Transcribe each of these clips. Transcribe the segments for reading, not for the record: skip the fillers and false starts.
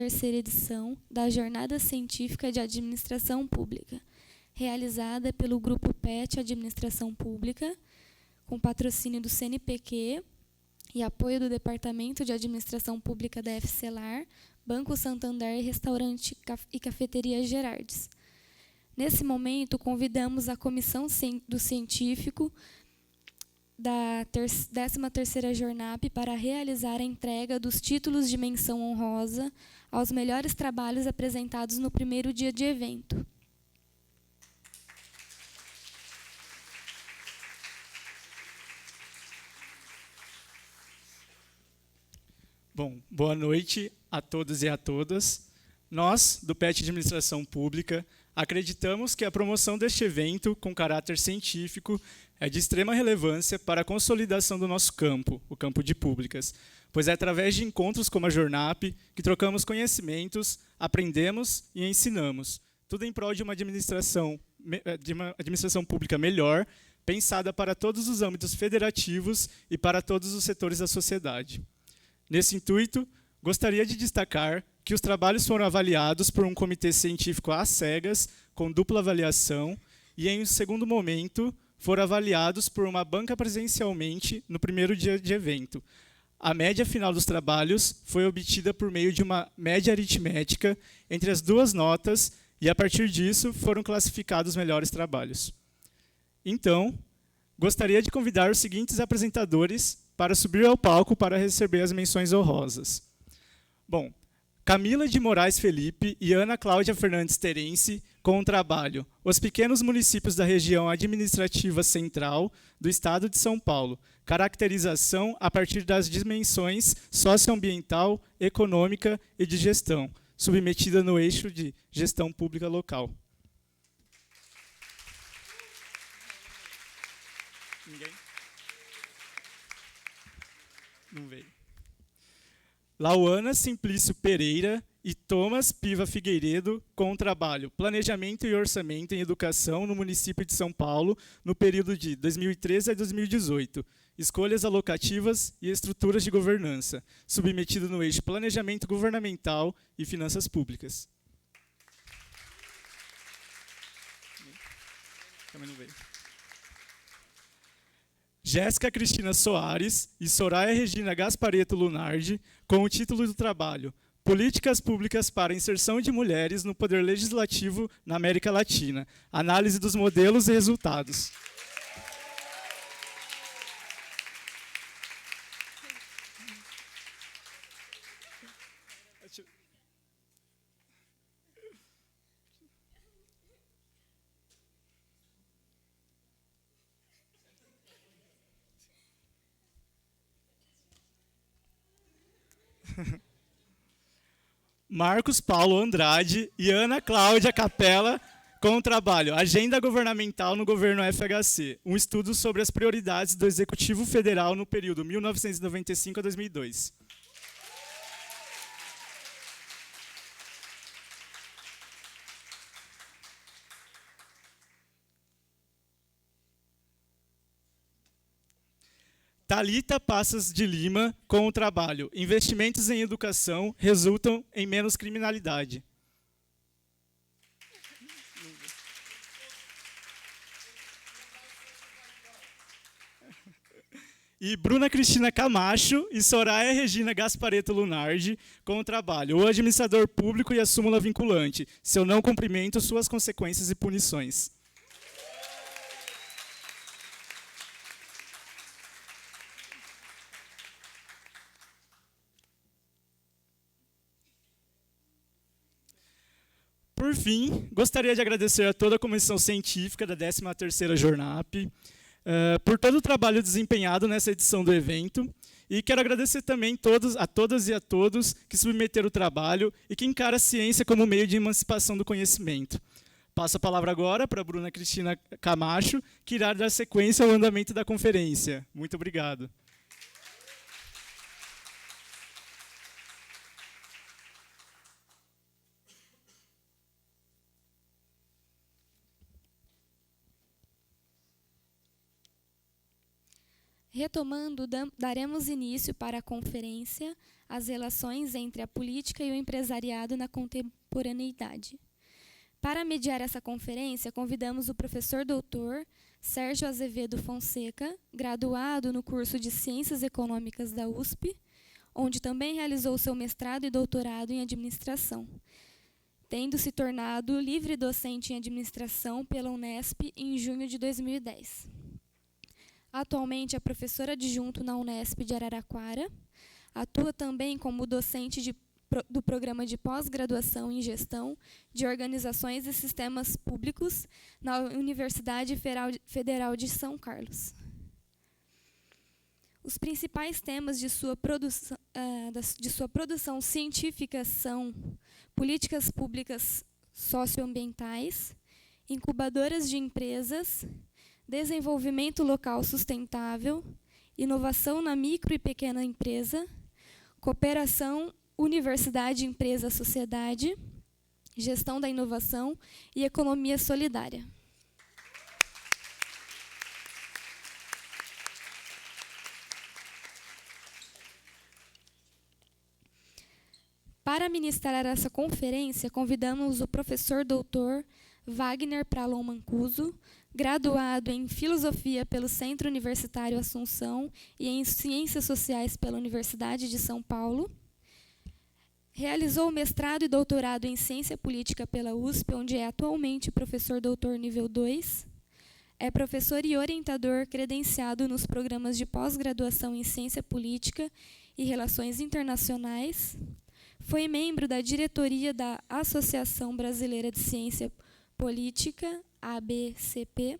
terceira edição da Jornada Científica de Administração Pública, realizada pelo Grupo PET Administração Pública, com patrocínio do CNPq e apoio do Departamento de Administração Pública da FCELAR, Banco Santander e Restaurante e Cafeteria Gerardes. Nesse momento, convidamos a comissão do científico da 13ª Jornap para realizar a entrega dos títulos de menção honrosa aos melhores trabalhos apresentados no primeiro dia de evento. Bom, boa noite a todos e a todas. Nós, do PET Administração Pública, acreditamos que a promoção deste evento, com caráter científico, é de extrema relevância para a consolidação do nosso campo, o campo de públicas, pois é através de encontros como a Jornap que trocamos conhecimentos, aprendemos e ensinamos, tudo em prol de uma administração pública melhor, pensada para todos os âmbitos federativos e para todos os setores da sociedade. Nesse intuito, gostaria de destacar que os trabalhos foram avaliados por um comitê científico às cegas, com dupla avaliação, e, em um segundo momento, foram avaliados por uma banca presencialmente no primeiro dia de evento. A média final dos trabalhos foi obtida por meio de uma média aritmética entre as duas notas, e, a partir disso, foram classificados os melhores trabalhos. Então, gostaria de convidar os seguintes apresentadores para subir ao palco para receber as menções honrosas. Bom, Camila de Moraes Felipe e Ana Cláudia Fernandes Terence, com o trabalho Os Pequenos Municípios da Região Administrativa Central do Estado de São Paulo, caracterização a partir das dimensões socioambiental, econômica e de gestão, submetida no eixo de gestão pública local. Ninguém? Não veio. Lauana Simplício Pereira e Thomas Piva Figueiredo, com o trabalho Planejamento e Orçamento em Educação no município de São Paulo, no período de 2013 a 2018. Escolhas alocativas e estruturas de governança, submetido no eixo Planejamento Governamental e Finanças Públicas. Também não veio. Jéssica Cristina Soares e Soraya Regina Gasparetto Lunardi, com o título do trabalho Políticas Públicas para a Inserção de Mulheres no Poder Legislativo na América Latina, Análise dos Modelos e Resultados. Marcos Paulo Andrade e Ana Cláudia Capella, com o trabalho Agenda Governamental no Governo FHC, um estudo sobre as prioridades do Executivo Federal no período 1995 a 2002. Thalita Passas de Lima, com o trabalho Investimentos em Educação resultam em menos criminalidade. E Bruna Cristina Camacho e Soraya Regina Gasparetto Lunardi, com o trabalho O Administrador Público e a Súmula Vinculante, seu não cumprimento, suas consequências e punições. Por fim, gostaria de agradecer a toda a comissão científica da 13ª Jornap, por todo o trabalho desempenhado nessa edição do evento, e quero agradecer também a todas e a todos que submeteram o trabalho e que encaram a ciência como meio de emancipação do conhecimento. Passo a palavra agora para a Bruna Cristina Camacho, que irá dar sequência ao andamento da conferência. Muito obrigado. Retomando, daremos início para a conferência As relações entre a política e o empresariado na contemporaneidade. Para mediar essa conferência, convidamos o professor doutor Sérgio Azevedo Fonseca, graduado no curso de Ciências Econômicas da USP, onde também realizou seu mestrado e doutorado em administração, tendo se tornado livre docente em administração pela Unesp em junho de 2010. Atualmente é professor adjunto na Unesp de Araraquara, atua também como docente do programa de pós-graduação em gestão de organizações e sistemas públicos na Universidade Federal de São Carlos. Os principais temas de sua produção científica são políticas públicas socioambientais, incubadoras de empresas, desenvolvimento local sustentável, inovação na micro e pequena empresa, cooperação universidade, empresa, sociedade, gestão da inovação e economia solidária. Para ministrar essa conferência, convidamos o professor doutor Wagner Pralon Mancuso, graduado em Filosofia pelo Centro Universitário Assunção e em Ciências Sociais pela Universidade de São Paulo. Realizou mestrado e doutorado em Ciência Política pela USP, onde é atualmente professor doutor nível 2. É professor e orientador credenciado nos programas de pós-graduação em Ciência Política e Relações Internacionais. Foi membro da diretoria da Associação Brasileira de Ciência Política, ABCP,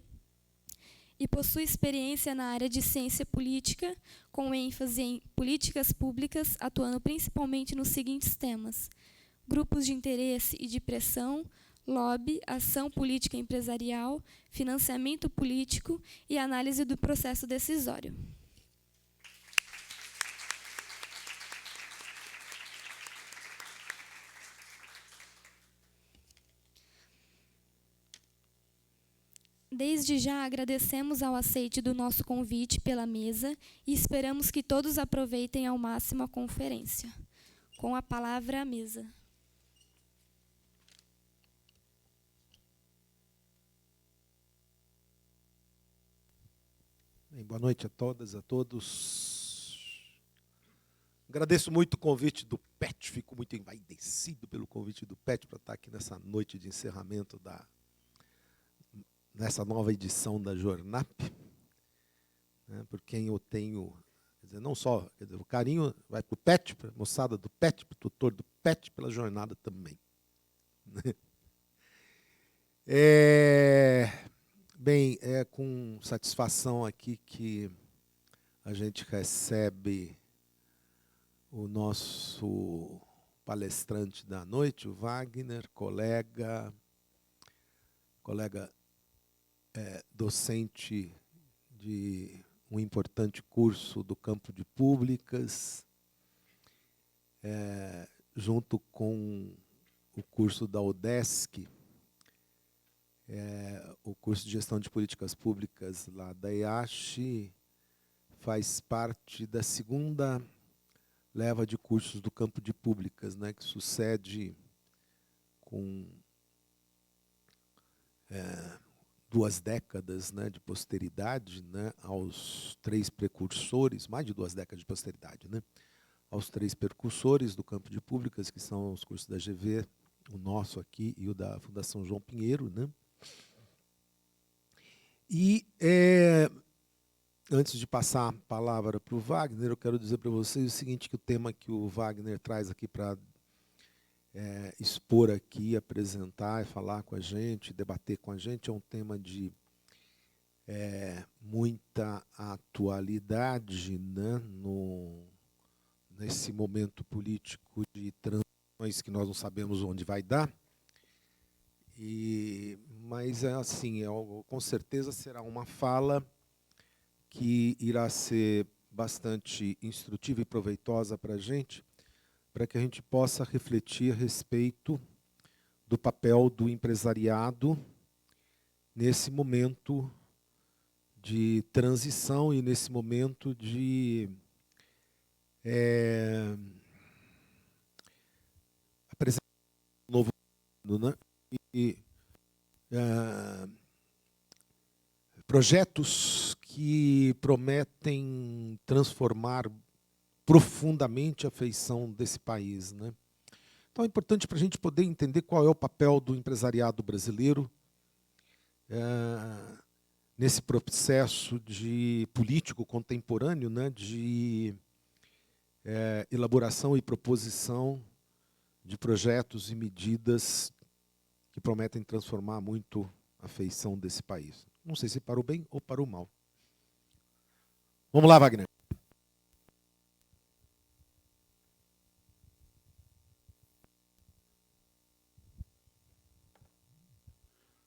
e possui experiência na área de ciência política, com ênfase em políticas públicas, atuando principalmente nos seguintes temas: grupos de interesse e de pressão, lobby, ação política empresarial, financiamento político e análise do processo decisório. Desde já agradecemos ao aceite do nosso convite pela mesa e esperamos que todos aproveitem ao máximo a conferência. Com a palavra à mesa. Bem, boa noite a todas, a todos. Agradeço muito o convite do PET, fico muito envaidecido pelo convite do PET para estar aqui nessa noite de encerramento nessa nova edição da Jornap, né, por quem eu tenho, quer dizer, não só, quer dizer, o carinho vai para o PET, para a moçada do PET, para o tutor do PET, pela jornada também. Bem, é com satisfação aqui que a gente recebe o nosso palestrante da noite, o Wagner, colega docente de um importante curso do campo de públicas, junto com o curso da UDESC, o curso de gestão de políticas públicas lá da IACHE, faz parte da segunda leva de cursos do campo de públicas, né, que sucede com 2 décadas, né, de posteridade, né, aos 3 precursores, mais de 2 décadas de posteridade, né, aos 3 precursores do campo de públicas, que são os cursos da GV, o nosso aqui e o da Fundação João Pinheiro, né. E, antes de passar a palavra para o Wagner, eu quero dizer para vocês o seguinte, que o tema que o Wagner traz aqui para expor aqui, apresentar, falar com a gente, debater com a gente, é um tema de muita atualidade, né, nesse momento político de transições que nós não sabemos onde vai dar. Mas assim, com certeza será uma fala que irá ser bastante instrutiva e proveitosa para a gente, para que a gente possa refletir a respeito do papel do empresariado nesse momento de transição e nesse momento de apresentar um novo mundo, né? E projetos que prometem transformar profundamente a feição desse país, né? Então é importante para a gente poder entender qual é o papel do empresariado brasileiro nesse processo de político contemporâneo, né, de elaboração e proposição de projetos e medidas que prometem transformar muito a feição desse país. Não sei se para o bem ou para o mal. Vamos lá, Wagner.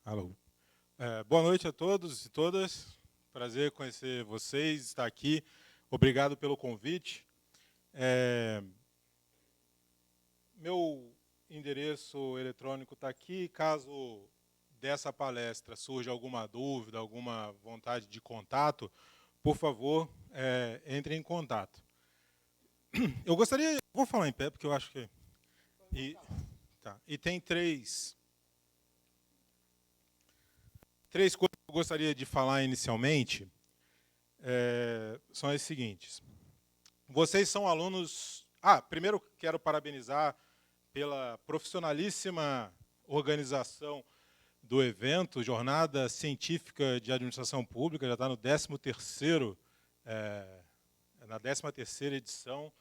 Alô. Boa noite a todos e todas. Prazer conhecer vocês, estar aqui. Obrigado pelo convite. Meu endereço eletrônico está aqui. Caso dessa palestra surja alguma dúvida, alguma vontade de contato, por favor, entre em contato. Eu gostaria... Vou falar em pé, porque eu acho que... E tem três coisas que eu gostaria de falar inicialmente. São as seguintes. Vocês são alunos... primeiro quero parabenizar pela profissionalíssima organização do evento, Jornada Científica de Administração Pública, já está no 13º, na 13ª edição,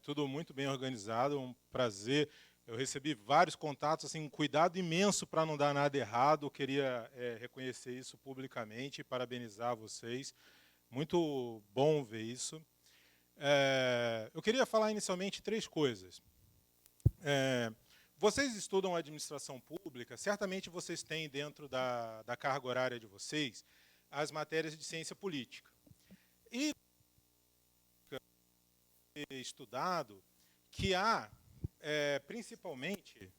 tudo muito bem organizado, um prazer. Eu recebi vários contatos, assim, um cuidado imenso para não dar nada errado. Eu queria reconhecer isso publicamente e parabenizar vocês. Muito bom ver isso. Eu queria falar inicialmente três coisas. Vocês estudam administração pública, certamente vocês têm dentro da carga horária de vocês as matérias de ciência política. E estudado que há principalmente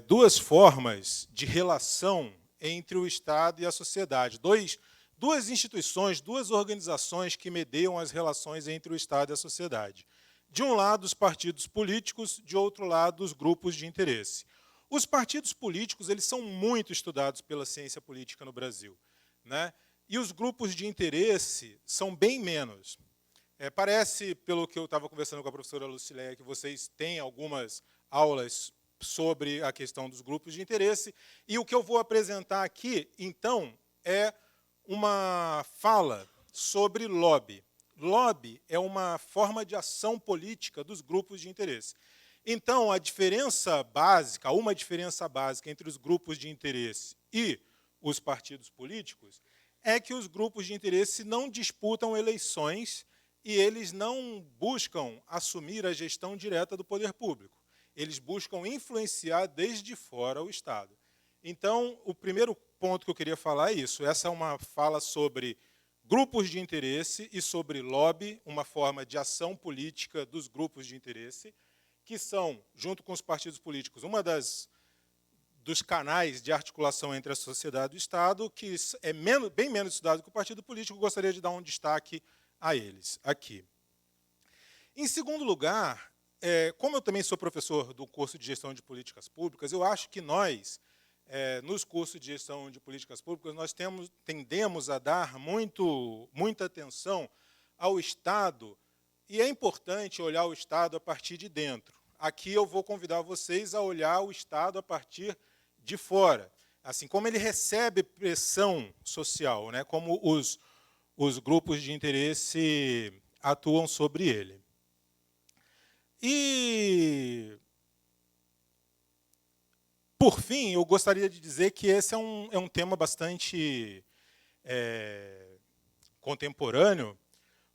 duas formas de relação entre o Estado e a sociedade. Duas instituições, duas organizações que mediam as relações entre o Estado e a sociedade. De um lado, os partidos políticos, de outro lado, os grupos de interesse. Os partidos políticos eles são muito estudados pela ciência política no Brasil, né? E os grupos de interesse são bem menos. Parece, pelo que eu estava conversando com a professora Lucileia, que vocês têm algumas aulas sobre a questão dos grupos de interesse, e o que eu vou apresentar aqui, então, é uma fala sobre lobby. Lobby é uma forma de ação política dos grupos de interesse. Então, a diferença básica, uma diferença básica entre os grupos de interesse e os partidos políticos é que os grupos de interesse não disputam eleições e eles não buscam assumir a gestão direta do poder público. Eles buscam influenciar desde fora o Estado. Então, o primeiro ponto que eu queria falar é isso. Essa é uma fala sobre grupos de interesse e sobre lobby, uma forma de ação política dos grupos de interesse, que são, junto com os partidos políticos, dos canais de articulação entre a sociedade e o Estado, que é bem menos estudado que o partido político. Eu gostaria de dar um destaque a eles aqui. Em segundo lugar, como eu também sou professor do curso de Gestão de Políticas Públicas, eu acho que nós, nos cursos de Gestão de Políticas Públicas, nós tendemos a dar muita atenção ao Estado, e é importante olhar o Estado a partir de dentro. Aqui eu vou convidar vocês a olhar o Estado a partir de fora, assim como ele recebe pressão social, né, como os grupos de interesse atuam sobre ele. E, por fim, eu gostaria de dizer que esse é um tema bastante contemporâneo,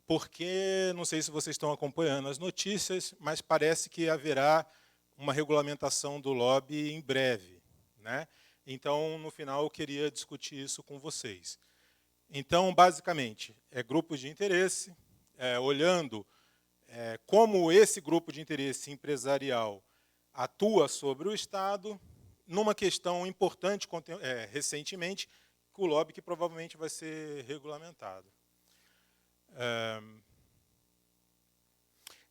porque, não sei se vocês estão acompanhando as notícias, mas parece que haverá uma regulamentação do lobby em breve, né? Então, no final, eu queria discutir isso com vocês. Então, basicamente, grupos de interesse, olhando como esse grupo de interesse empresarial atua sobre o Estado, numa questão importante recentemente, o lobby que provavelmente vai ser regulamentado.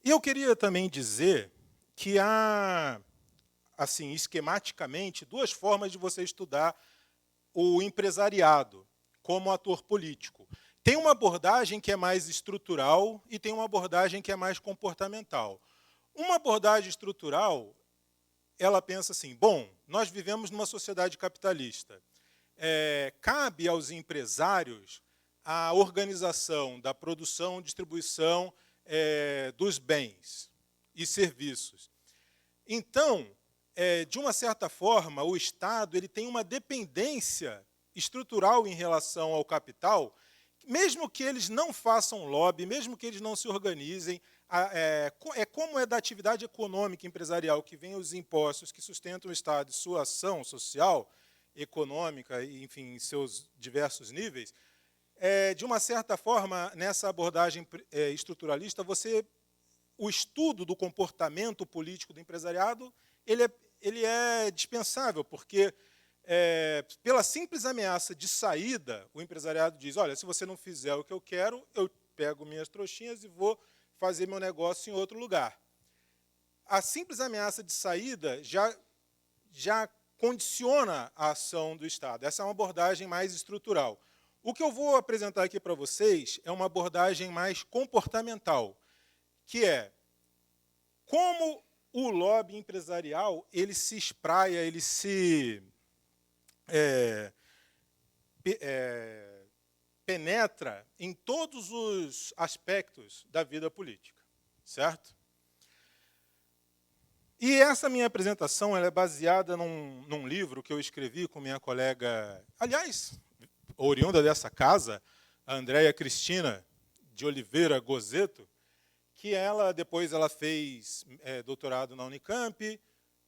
E eu queria também dizer que há, assim, esquematicamente, duas formas de você estudar o empresariado como ator político. Tem uma abordagem que é mais estrutural e tem uma abordagem que é mais comportamental. Uma abordagem estrutural, ela pensa assim, bom, nós vivemos numa sociedade capitalista. Cabe aos empresários a organização da produção, distribuição dos bens e serviços. Então, de uma certa forma, o Estado ele tem uma dependência estrutural em relação ao capital, mesmo que eles não façam lobby, mesmo que eles não se organizem, como é da atividade econômica empresarial que vem os impostos que sustentam o Estado e sua ação social, econômica, enfim, em seus diversos níveis, de uma certa forma, nessa abordagem estruturalista, o estudo do comportamento político do empresariado ele é dispensável, porque, pela simples ameaça de saída, o empresariado diz, olha, se você não fizer o que eu quero, eu pego minhas trouxinhas e vou fazer meu negócio em outro lugar. A simples ameaça de saída já condiciona a ação do Estado. Essa é uma abordagem mais estrutural. O que eu vou apresentar aqui para vocês é uma abordagem mais comportamental, que é como o lobby empresarial ele se espraia, ele se penetra em todos os aspectos da vida política, certo? E essa minha apresentação ela é baseada num livro que eu escrevi com minha colega, aliás, oriunda dessa casa, a Andréia Cristina de Oliveira Gozeto, que depois ela fez doutorado na Unicamp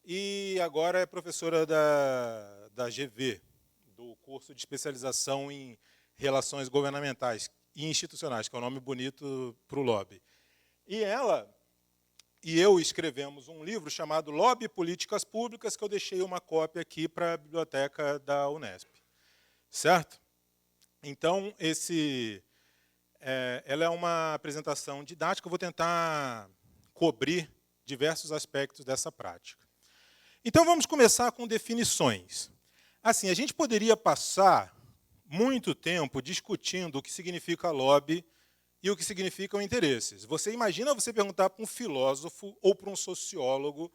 e agora é professora da GV, do curso de especialização em relações governamentais e institucionais, que é um nome bonito para o lobby. E ela e eu escrevemos um livro chamado Lobby e Políticas Públicas, que eu deixei uma cópia aqui para a biblioteca da Unesp. Certo? Então, ela é uma apresentação didática, eu vou tentar cobrir diversos aspectos dessa prática. Então, vamos começar com definições. Assim, a gente poderia passar muito tempo discutindo o que significa lobby e o que significam interesses. Você imagina você perguntar para um filósofo, ou para um sociólogo,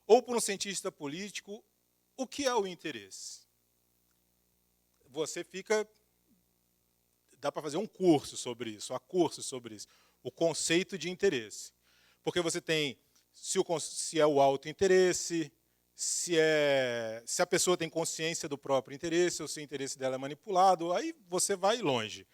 ou para um cientista político, o que é o interesse? Você dá para fazer um curso sobre isso, há cursos sobre isso, o conceito de interesse. Porque você tem se é o autointeresse, se a pessoa tem consciência do próprio interesse, ou se o interesse dela é manipulado, aí você vai longe.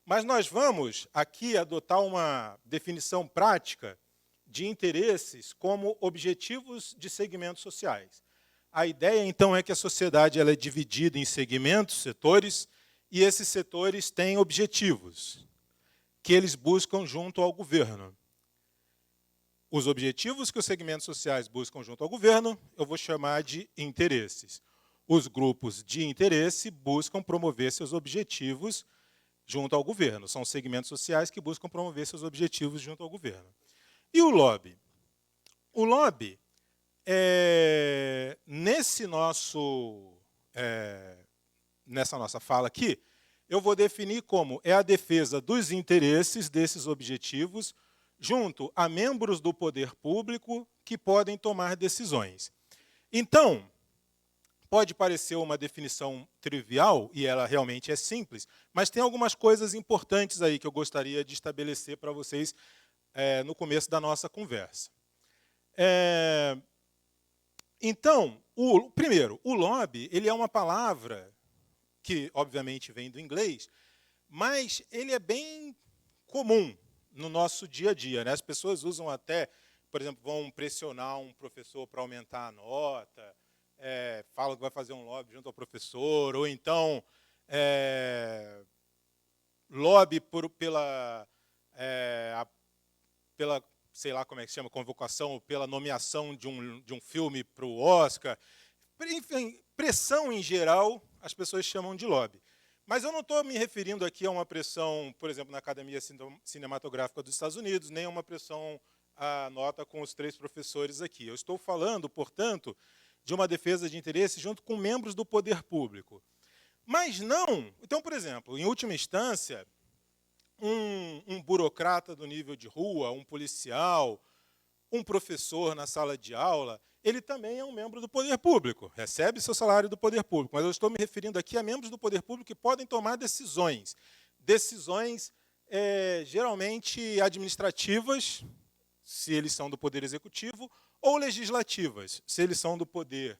Mas nós vamos aqui adotar uma definição prática de interesses como objetivos de segmentos sociais. A ideia, então, é que a sociedade ela é dividida em segmentos, setores, e esses setores têm objetivos que eles buscam junto ao governo. Os objetivos que os segmentos sociais buscam junto ao governo, eu vou chamar de interesses. Os grupos de interesse buscam promover seus objetivos junto ao governo. São segmentos sociais que buscam promover seus objetivos junto ao governo. E o lobby? O lobby, nessa nossa fala aqui, eu vou definir como a defesa dos interesses desses objetivos junto a membros do poder público que podem tomar decisões. Então, pode parecer uma definição trivial, e ela realmente é simples, mas tem algumas coisas importantes aí que eu gostaria de estabelecer para vocês no começo da nossa conversa. Então, primeiro, o lobby ele é uma palavra que, obviamente, vem do inglês, mas ele é bem comum no nosso dia a dia, né? As pessoas usam até, por exemplo, vão pressionar um professor para aumentar a nota, falam que vai fazer um lobby junto ao professor, ou então lobby pela sei lá como é que se chama, convocação, pela nomeação de um filme para o Oscar. Enfim, pressão em geral, as pessoas chamam de lobby. Mas eu não estou me referindo aqui a uma pressão, por exemplo, na Academia Cinematográfica dos Estados Unidos, nem a uma pressão à nota com os 3 professores aqui. Eu estou falando, portanto, de uma defesa de interesse junto com membros do poder público. Mas não... Então, por exemplo, em última instância, um burocrata do nível de rua, um policial, um professor na sala de aula, ele também é um membro do poder público, recebe seu salário do poder público. Mas eu estou me referindo aqui a membros do poder público que podem tomar decisões. Decisões, geralmente, administrativas, se eles são do poder executivo, ou legislativas, se eles são do poder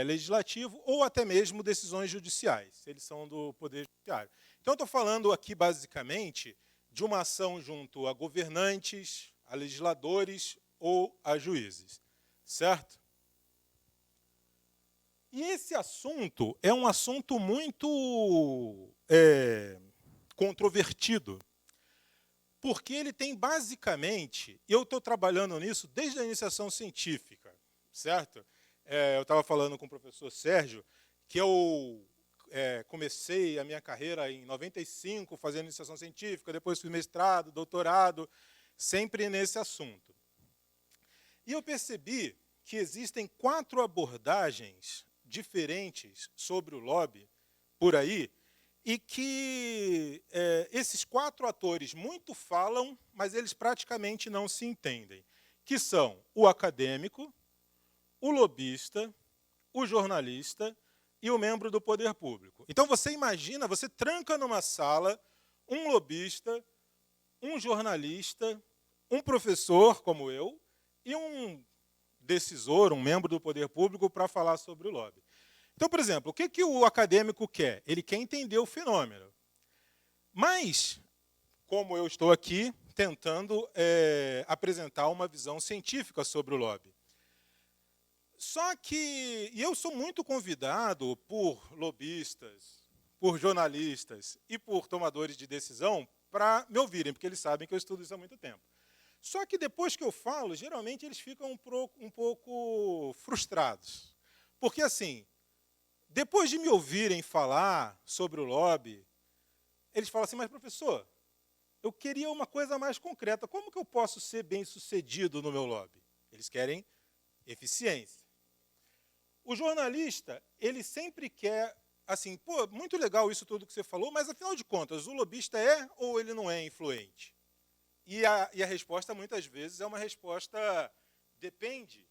legislativo, ou até mesmo decisões judiciais, se eles são do poder judiciário. Então, eu estou falando aqui, basicamente, de uma ação junto a governantes, a legisladores ou a juízes. Certo? E esse assunto é um assunto muito controvertido, porque ele tem, basicamente, eu estou trabalhando nisso desde a iniciação científica, certo? Eu estava falando com o professor Sérgio, que eu comecei a minha carreira em 95, fazendo iniciação científica, depois fiz mestrado, doutorado, sempre nesse assunto. E eu percebi que existem 4 abordagens diferentes sobre o lobby por aí, e que esses 4 atores muito falam, mas eles praticamente não se entendem, que são o acadêmico, o lobista, o jornalista e o membro do poder público. Então, você imagina, você tranca numa sala um lobista, um jornalista, um professor, como eu, e um decisor, um membro do poder público, para falar sobre o lobby. Então, por exemplo, o que o acadêmico quer? Ele quer entender o fenômeno. Mas, como eu estou aqui tentando apresentar uma visão científica sobre o lobby. Só que eu sou muito convidado por lobistas, por jornalistas e por tomadores de decisão para me ouvirem, porque eles sabem que eu estudo isso há muito tempo. Só que depois que eu falo, geralmente eles ficam um pouco frustrados. Porque, assim, depois de me ouvirem falar sobre o lobby, eles falam assim, mas, professor, eu queria uma coisa mais concreta. Como que eu posso ser bem-sucedido no meu lobby? Eles querem eficiência. O jornalista, ele sempre quer, assim, pô, muito legal isso tudo que você falou, mas, afinal de contas, o lobista é ou ele não é influente? E a resposta, muitas vezes, é uma resposta depende,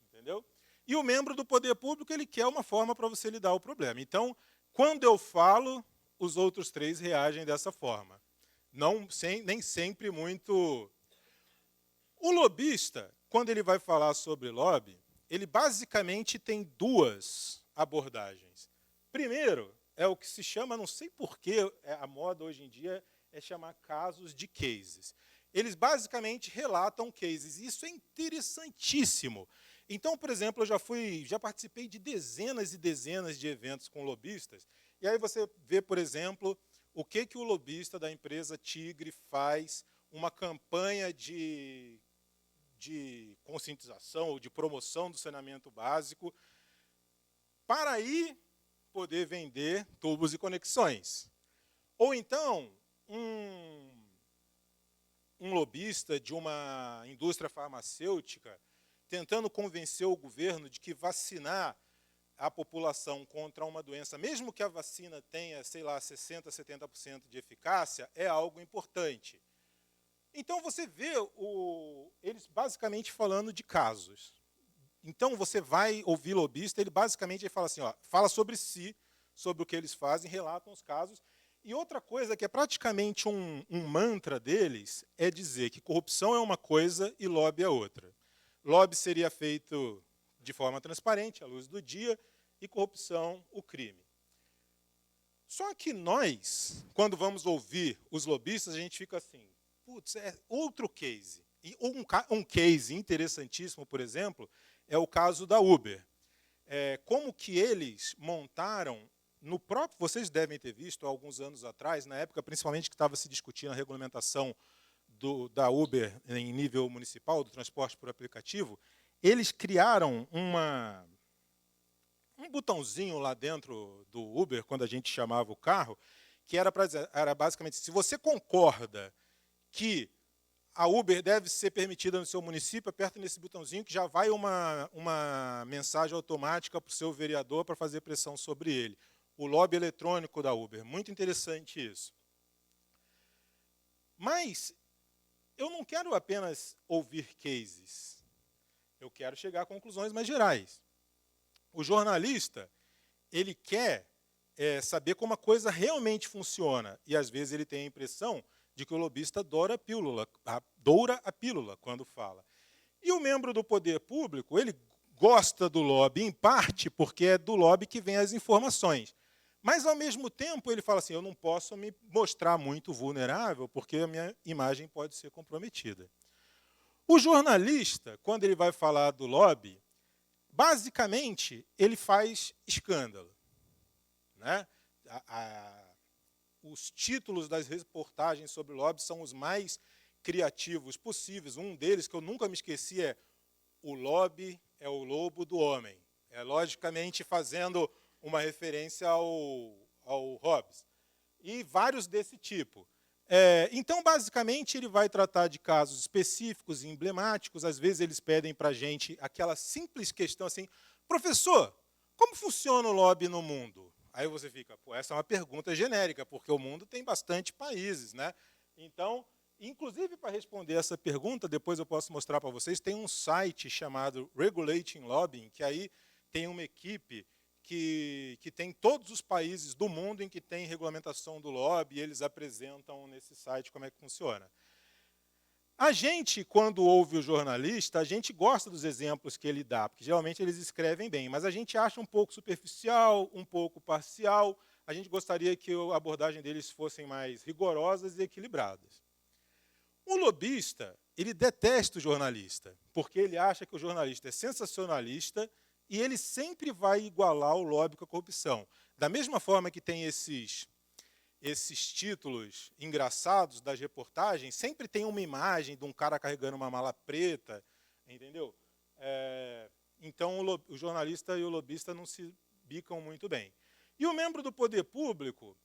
entendeu? E o membro do poder público, ele quer uma forma para você lidar o problema. Então, quando eu falo, os outros 3 reagem dessa forma. Nem sempre muito... O lobista, quando ele vai falar sobre lobby, ele basicamente tem 2 abordagens. Primeiro, é o que se chama, não sei porquê, a moda hoje em dia é chamar casos de cases. Eles basicamente relatam cases, e isso é interessantíssimo. Então, por exemplo, eu já participei de dezenas e dezenas de eventos com lobistas, e aí você vê, por exemplo, o que o lobista da empresa Tigre faz, uma campanha de conscientização ou de promoção do saneamento básico, para aí poder vender tubos e conexões. Ou então, um lobista de uma indústria farmacêutica tentando convencer o governo de que vacinar a população contra uma doença, mesmo que a vacina tenha, sei lá, 60%, 70% de eficácia, é algo importante. Então, você vê eles basicamente falando de casos. Então, você vai ouvir lobista, ele basicamente fala assim, ó, fala sobre si, sobre o que eles fazem, relatam os casos. E outra coisa que é praticamente um mantra deles é dizer que corrupção é uma coisa e lobby é outra. Lobby seria feito de forma transparente, à luz do dia, e corrupção, o crime. Só que nós, quando vamos ouvir os lobistas, a gente fica assim, putz, é outro case. E um case interessantíssimo, por exemplo, é o caso da Uber. Como que eles montaram, vocês devem ter visto, há alguns anos atrás, na época, principalmente que estava se discutindo a regulamentação da Uber em nível municipal, do transporte por aplicativo, eles criaram uma um botãozinho lá dentro do Uber, quando a gente chamava o carro, que era basicamente, se você concorda que a Uber deve ser permitida no seu município, aperta nesse botãozinho que já vai uma mensagem automática para o seu vereador para fazer pressão sobre ele. O lobby eletrônico da Uber. Muito interessante isso. Mas eu não quero apenas ouvir cases. Eu quero chegar a conclusões mais gerais. O jornalista, ele quer saber como a coisa realmente funciona. E, às vezes, ele tem a impressão de que o lobista doura a pílula quando fala. E o membro do poder público, ele gosta do lobby, em parte, porque é do lobby que vem as informações. Mas, ao mesmo tempo, ele fala assim, eu não posso me mostrar muito vulnerável, porque a minha imagem pode ser comprometida. O jornalista, quando ele vai falar do lobby, basicamente, ele faz escândalo. Né? Os títulos das reportagens sobre lobby são os mais criativos possíveis. Um deles, que eu nunca me esqueci, é o lobby é o lobo do homem. É, logicamente, fazendo uma referência ao Hobbes. E vários desse tipo. Então, basicamente, ele vai tratar de casos específicos e emblemáticos. Às vezes, eles pedem para a gente aquela simples questão assim, professor, como funciona o lobby no mundo? Aí você fica, pô, essa é uma pergunta genérica, porque o mundo tem bastante países, né? Então, inclusive, para responder essa pergunta, depois eu posso mostrar para vocês, tem um site chamado Regulating Lobbying, que aí tem uma equipe que tem todos os países do mundo em que tem regulamentação do lobby, e eles apresentam nesse site como é que funciona. A gente, quando ouve o jornalista, a gente gosta dos exemplos que ele dá, porque geralmente eles escrevem bem, mas a gente acha um pouco superficial, um pouco parcial, a gente gostaria que a abordagem deles fossem mais rigorosas e equilibradas. O lobista, ele detesta o jornalista, porque ele acha que o jornalista é sensacionalista e ele sempre vai igualar o lobby com a corrupção. Da mesma forma que tem esses títulos engraçados das reportagens, sempre tem uma imagem de um cara carregando uma mala preta, entendeu? Então, o jornalista e o lobista não se bicam muito bem. E o membro do poder público,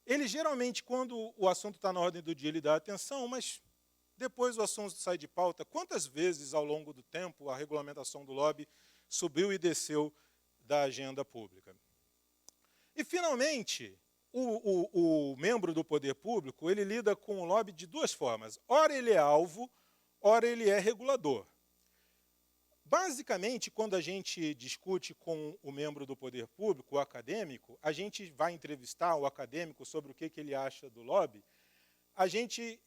ele geralmente, quando o assunto está na ordem do dia, ele dá atenção, mas depois o assunto sai de pauta. Quantas vezes, ao longo do tempo, a regulamentação do lobby subiu e desceu da agenda pública? E, finalmente, o membro do poder público, ele lida com o lobby de duas formas. Ora ele é alvo, ora ele é regulador. Basicamente, quando a gente discute com o membro do poder público, o acadêmico, a gente vai entrevistar o acadêmico sobre o que ele acha do lobby, a gente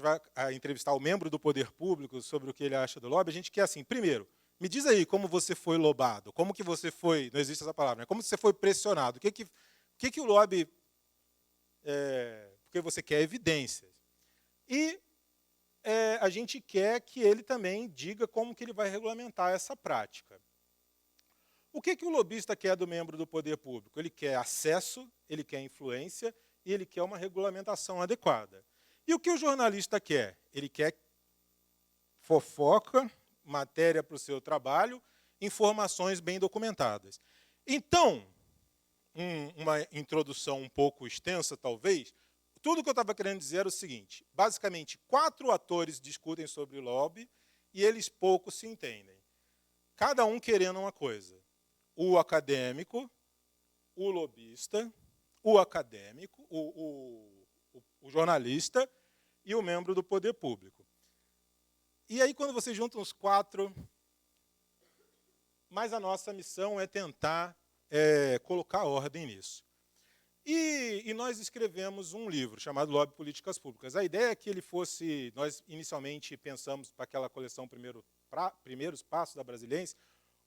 vai entrevistar o membro do poder público sobre o que ele acha do lobby, a gente quer assim, primeiro, me diz aí como você foi lobado, como que você foi, não existe essa palavra, né? Como você foi pressionado, o que o lobby, porque você quer evidências. E a gente quer que ele também diga como que ele vai regulamentar essa prática. O que o lobista quer do membro do poder público? Ele quer acesso, ele quer influência e ele quer uma regulamentação adequada. E o que o jornalista quer? Ele quer fofoca, matéria para o seu trabalho, informações bem documentadas. Então, uma introdução um pouco extensa, talvez, tudo que eu estava querendo dizer era o seguinte, basicamente, 4 atores discutem sobre lobby e eles pouco se entendem. Cada um querendo uma coisa. O acadêmico, o lobista, o acadêmico, o jornalista e o membro do poder público. E aí, quando você junta os 4, mas a nossa missão é tentar colocar ordem nisso. E nós escrevemos um livro chamado Lobby Políticas Públicas. A ideia é que ele fosse, nós inicialmente pensamos para aquela coleção Primeiros Passos da Brasiliense,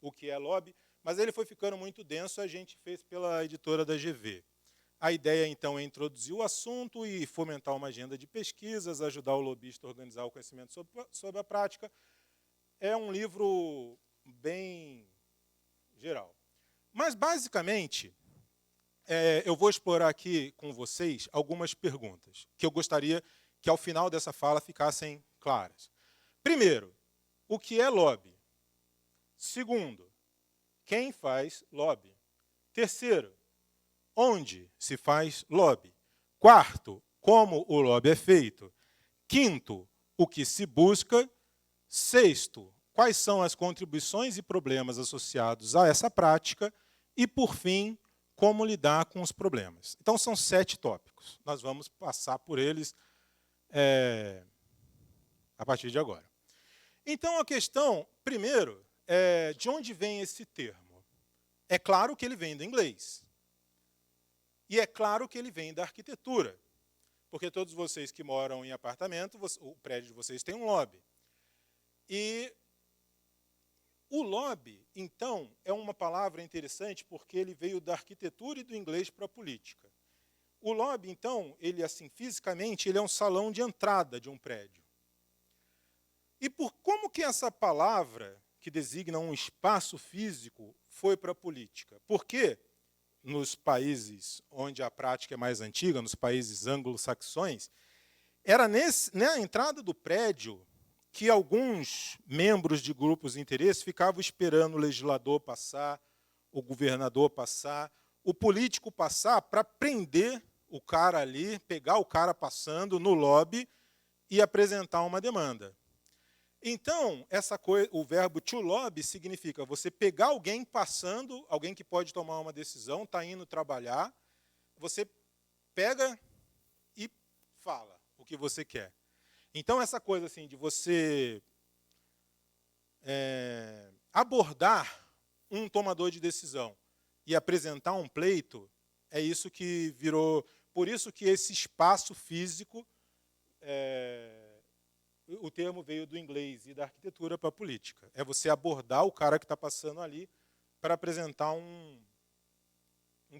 o que é lobby, mas ele foi ficando muito denso, a gente fez pela editora da GV. A ideia, então, é introduzir o assunto e fomentar uma agenda de pesquisas, ajudar o lobista a organizar o conhecimento sobre a prática. É um livro bem geral. Mas, basicamente, eu vou explorar aqui com vocês algumas perguntas que eu gostaria que, ao final dessa fala, ficassem claras. Primeiro, o que é lobby? Segundo, quem faz lobby? Terceiro, onde se faz lobby. Quarto, como o lobby é feito. Quinto, o que se busca. Sexto, quais são as contribuições e problemas associados a essa prática. E, por fim, como lidar com os problemas. Então, são 7 tópicos. Nós vamos passar por eles a partir de agora. Então, a questão, primeiro, é de onde vem esse termo? É claro que ele vem do inglês. E é claro que ele vem da arquitetura. Porque todos vocês que moram em apartamento, o prédio de vocês tem um lobby. E o lobby, então, é uma palavra interessante porque ele veio da arquitetura e do inglês para a política. O lobby, então, ele assim fisicamente, ele é um salão de entrada de um prédio. E por como que essa palavra, que designa um espaço físico, foi para a política? Porque nos países onde a prática é mais antiga, nos países anglo-saxões, era na entrada do prédio que alguns membros de grupos de interesse ficavam esperando o legislador passar, o governador passar, o político passar para prender o cara ali, pegar o cara passando no lobby e apresentar uma demanda. Então, o verbo to lobby significa você pegar alguém passando, alguém que pode tomar uma decisão, está indo trabalhar, você pega e fala o que você quer. Então, essa coisa assim de você abordar um tomador de decisão e apresentar um pleito, é isso que virou. Por isso que esse espaço físico, o termo veio do inglês e da arquitetura para a política. É você abordar o cara que está passando ali para apresentar um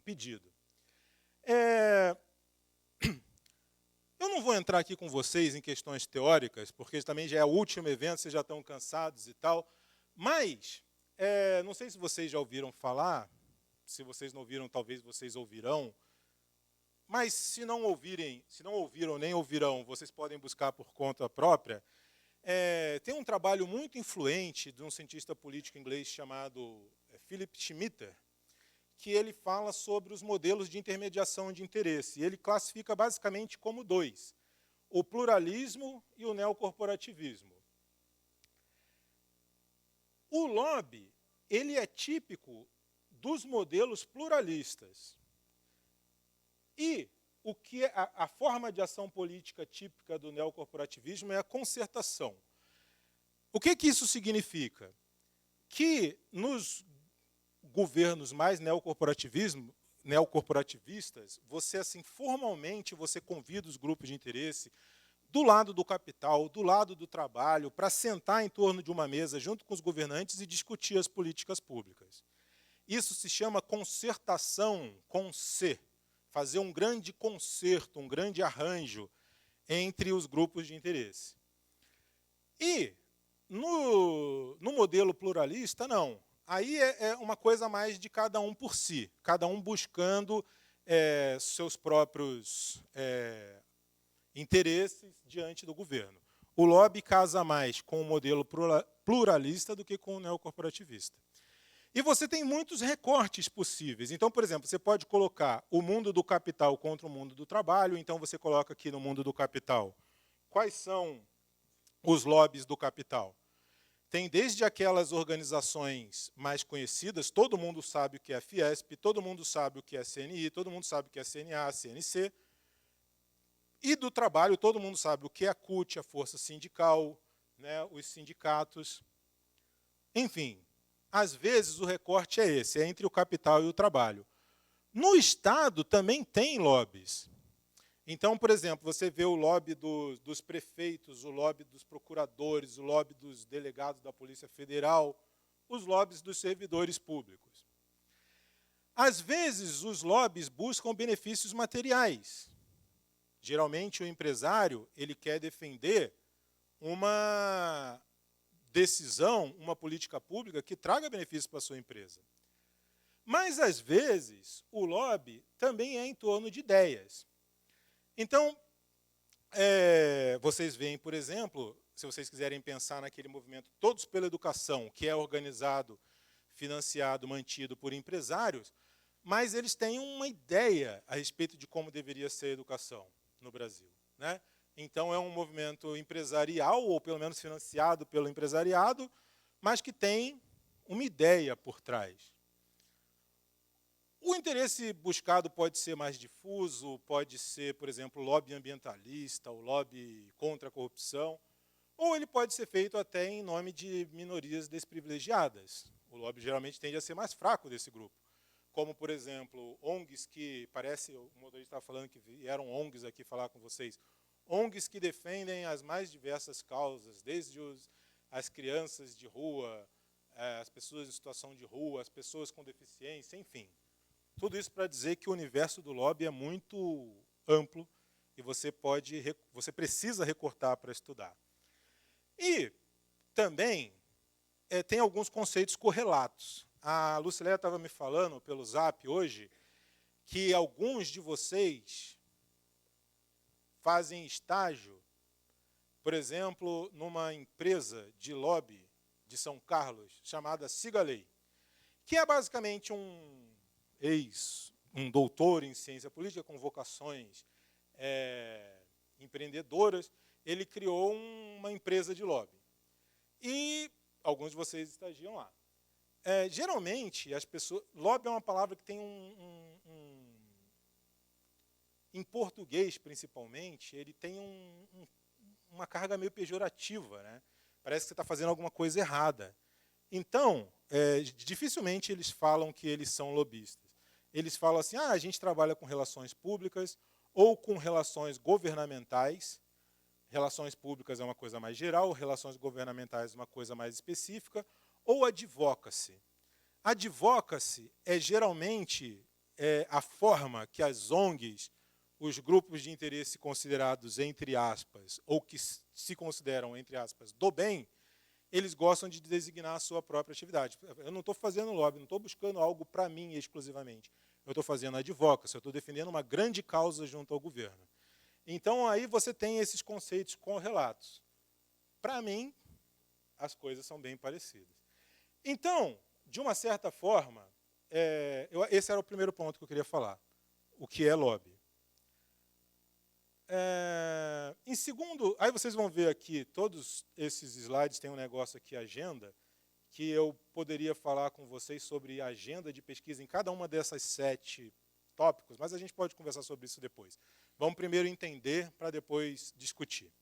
pedido. Eu não vou entrar aqui com vocês em questões teóricas, porque também já é o último evento, vocês já estão cansados e tal. Mas, não sei se vocês já ouviram falar, se vocês não ouviram, talvez vocês ouvirão. Mas, se não ouviram nem ouvirão, vocês podem buscar por conta própria. Tem um trabalho muito influente de um cientista político inglês chamado Philip Schmitter, que ele fala sobre os modelos de intermediação de interesse. Ele classifica basicamente como 2, o pluralismo e o neocorporativismo. O lobby, ele é típico dos modelos pluralistas. E o que a forma de ação política típica do neocorporativismo é a concertação. O que isso significa? Que nos governos mais neocorporativistas, você assim formalmente você convida os grupos de interesse do lado do capital, do lado do trabalho, para sentar em torno de uma mesa junto com os governantes e discutir as políticas públicas. Isso se chama concertação com C, fazer um grande concerto, um grande arranjo entre os grupos de interesse. E no modelo pluralista, não. Aí é uma coisa mais de cada um por si, cada um buscando seus próprios interesses diante do governo. O lobby casa mais com o modelo pluralista do que com o neocorporativista. E você tem muitos recortes possíveis. Então, por exemplo, você pode colocar o mundo do capital contra o mundo do trabalho. Então, você coloca aqui no mundo do capital quais são os lobbies do capital. Tem desde aquelas organizações mais conhecidas, todo mundo sabe o que é a Fiesp, todo mundo sabe o que é a CNI, todo mundo sabe o que é a CNA, a CNC. E do trabalho, todo mundo sabe o que é a CUT, a força sindical, né, os sindicatos. Enfim, às vezes o recorte é esse, é entre o capital e o trabalho. No Estado também tem lobbies. Então, por exemplo, você vê o lobby dos prefeitos, o lobby dos procuradores, o lobby dos delegados da Polícia Federal, os lobbies dos servidores públicos. Às vezes, os lobbies buscam benefícios materiais. Geralmente, o empresário ele quer defender uma decisão, uma política pública que traga benefícios para a sua empresa. Mas, às vezes, o lobby também é em torno de ideias. Então, vocês veem, por exemplo, se vocês quiserem pensar naquele movimento Todos pela Educação, que é organizado, financiado, mantido por empresários, mas eles têm uma ideia a respeito de como deveria ser a educação no Brasil, né? Então, é um movimento empresarial, ou pelo menos financiado pelo empresariado, mas que tem uma ideia por trás. O interesse buscado pode ser mais difuso, pode ser, por exemplo, lobby ambientalista, o lobby contra a corrupção, ou ele pode ser feito até em nome de minorias desprivilegiadas. O lobby geralmente tende a ser mais fraco desse grupo. Como, por exemplo, ONGs que, parece, o motorista estava falando que vieram ONGs aqui falar com vocês, ONGs que defendem as mais diversas causas, desde as crianças de rua, as pessoas em situação de rua, as pessoas com deficiência, enfim. Tudo isso para dizer que o universo do lobby é muito amplo e você precisa recortar para estudar. E também tem alguns conceitos correlatos. A Luciléia estava me falando pelo Zap hoje que alguns de vocês fazem estágio, por exemplo, numa empresa de lobby de São Carlos, chamada Siga a Lei, que é basicamente um doutor em ciência política com vocações empreendedoras. Ele criou uma empresa de lobby. E alguns de vocês estagiam lá. Geralmente, as pessoas... Lobby é uma palavra que tem em português, principalmente, ele tem uma carga meio pejorativa, né? Parece que você está fazendo alguma coisa errada. Então, dificilmente eles falam que eles são lobistas. Eles falam assim, a gente trabalha com relações públicas ou com relações governamentais. Relações públicas é uma coisa mais geral, relações governamentais é uma coisa mais específica, ou advocacy. Advocacy é geralmente a forma que as ONGs, os grupos de interesse considerados, entre aspas, ou que se consideram, entre aspas, do bem, eles gostam de designar a sua própria atividade. Eu não estou fazendo lobby, não estou buscando algo para mim exclusivamente. Eu estou fazendo advocacy, eu estou defendendo uma grande causa junto ao governo. Então, aí você tem esses conceitos correlatos. Para mim, as coisas são bem parecidas. Então, de uma certa forma, esse era o primeiro ponto que eu queria falar. O que é lobby? Em segundo, aí vocês vão ver aqui, todos esses slides têm um negócio aqui, agenda, que eu poderia falar com vocês sobre a agenda de pesquisa em cada uma dessas 7 tópicos, mas a gente pode conversar sobre isso depois. Vamos primeiro entender, para depois discutir.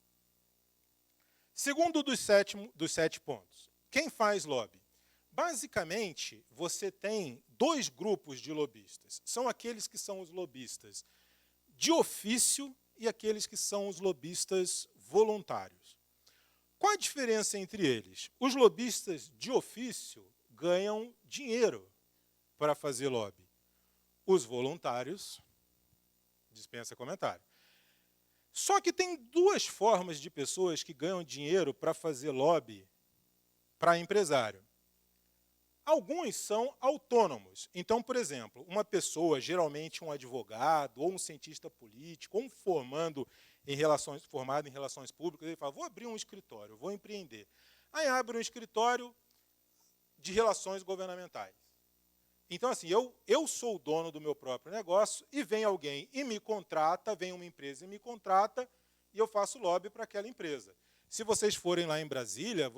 Segundo dos 7 pontos. Quem faz lobby? Basicamente, você tem 2 grupos de lobistas. São aqueles que são os lobistas de ofício e aqueles que são os lobistas voluntários. Qual a diferença entre eles? Os lobistas de ofício ganham dinheiro para fazer lobby. Os voluntários, dispensa comentário. Só que tem 2 formas de pessoas que ganham dinheiro para fazer lobby para empresário. Alguns são autônomos. Então, por exemplo, uma pessoa, geralmente um advogado, ou um cientista político, ou um formado em relações públicas, ele fala, vou abrir um escritório, vou empreender. Aí abre um escritório de relações governamentais. Então, assim, eu sou o dono do meu próprio negócio e vem alguém e me contrata, vem uma empresa e me contrata, e eu faço lobby para aquela empresa. Se vocês forem lá em Brasília,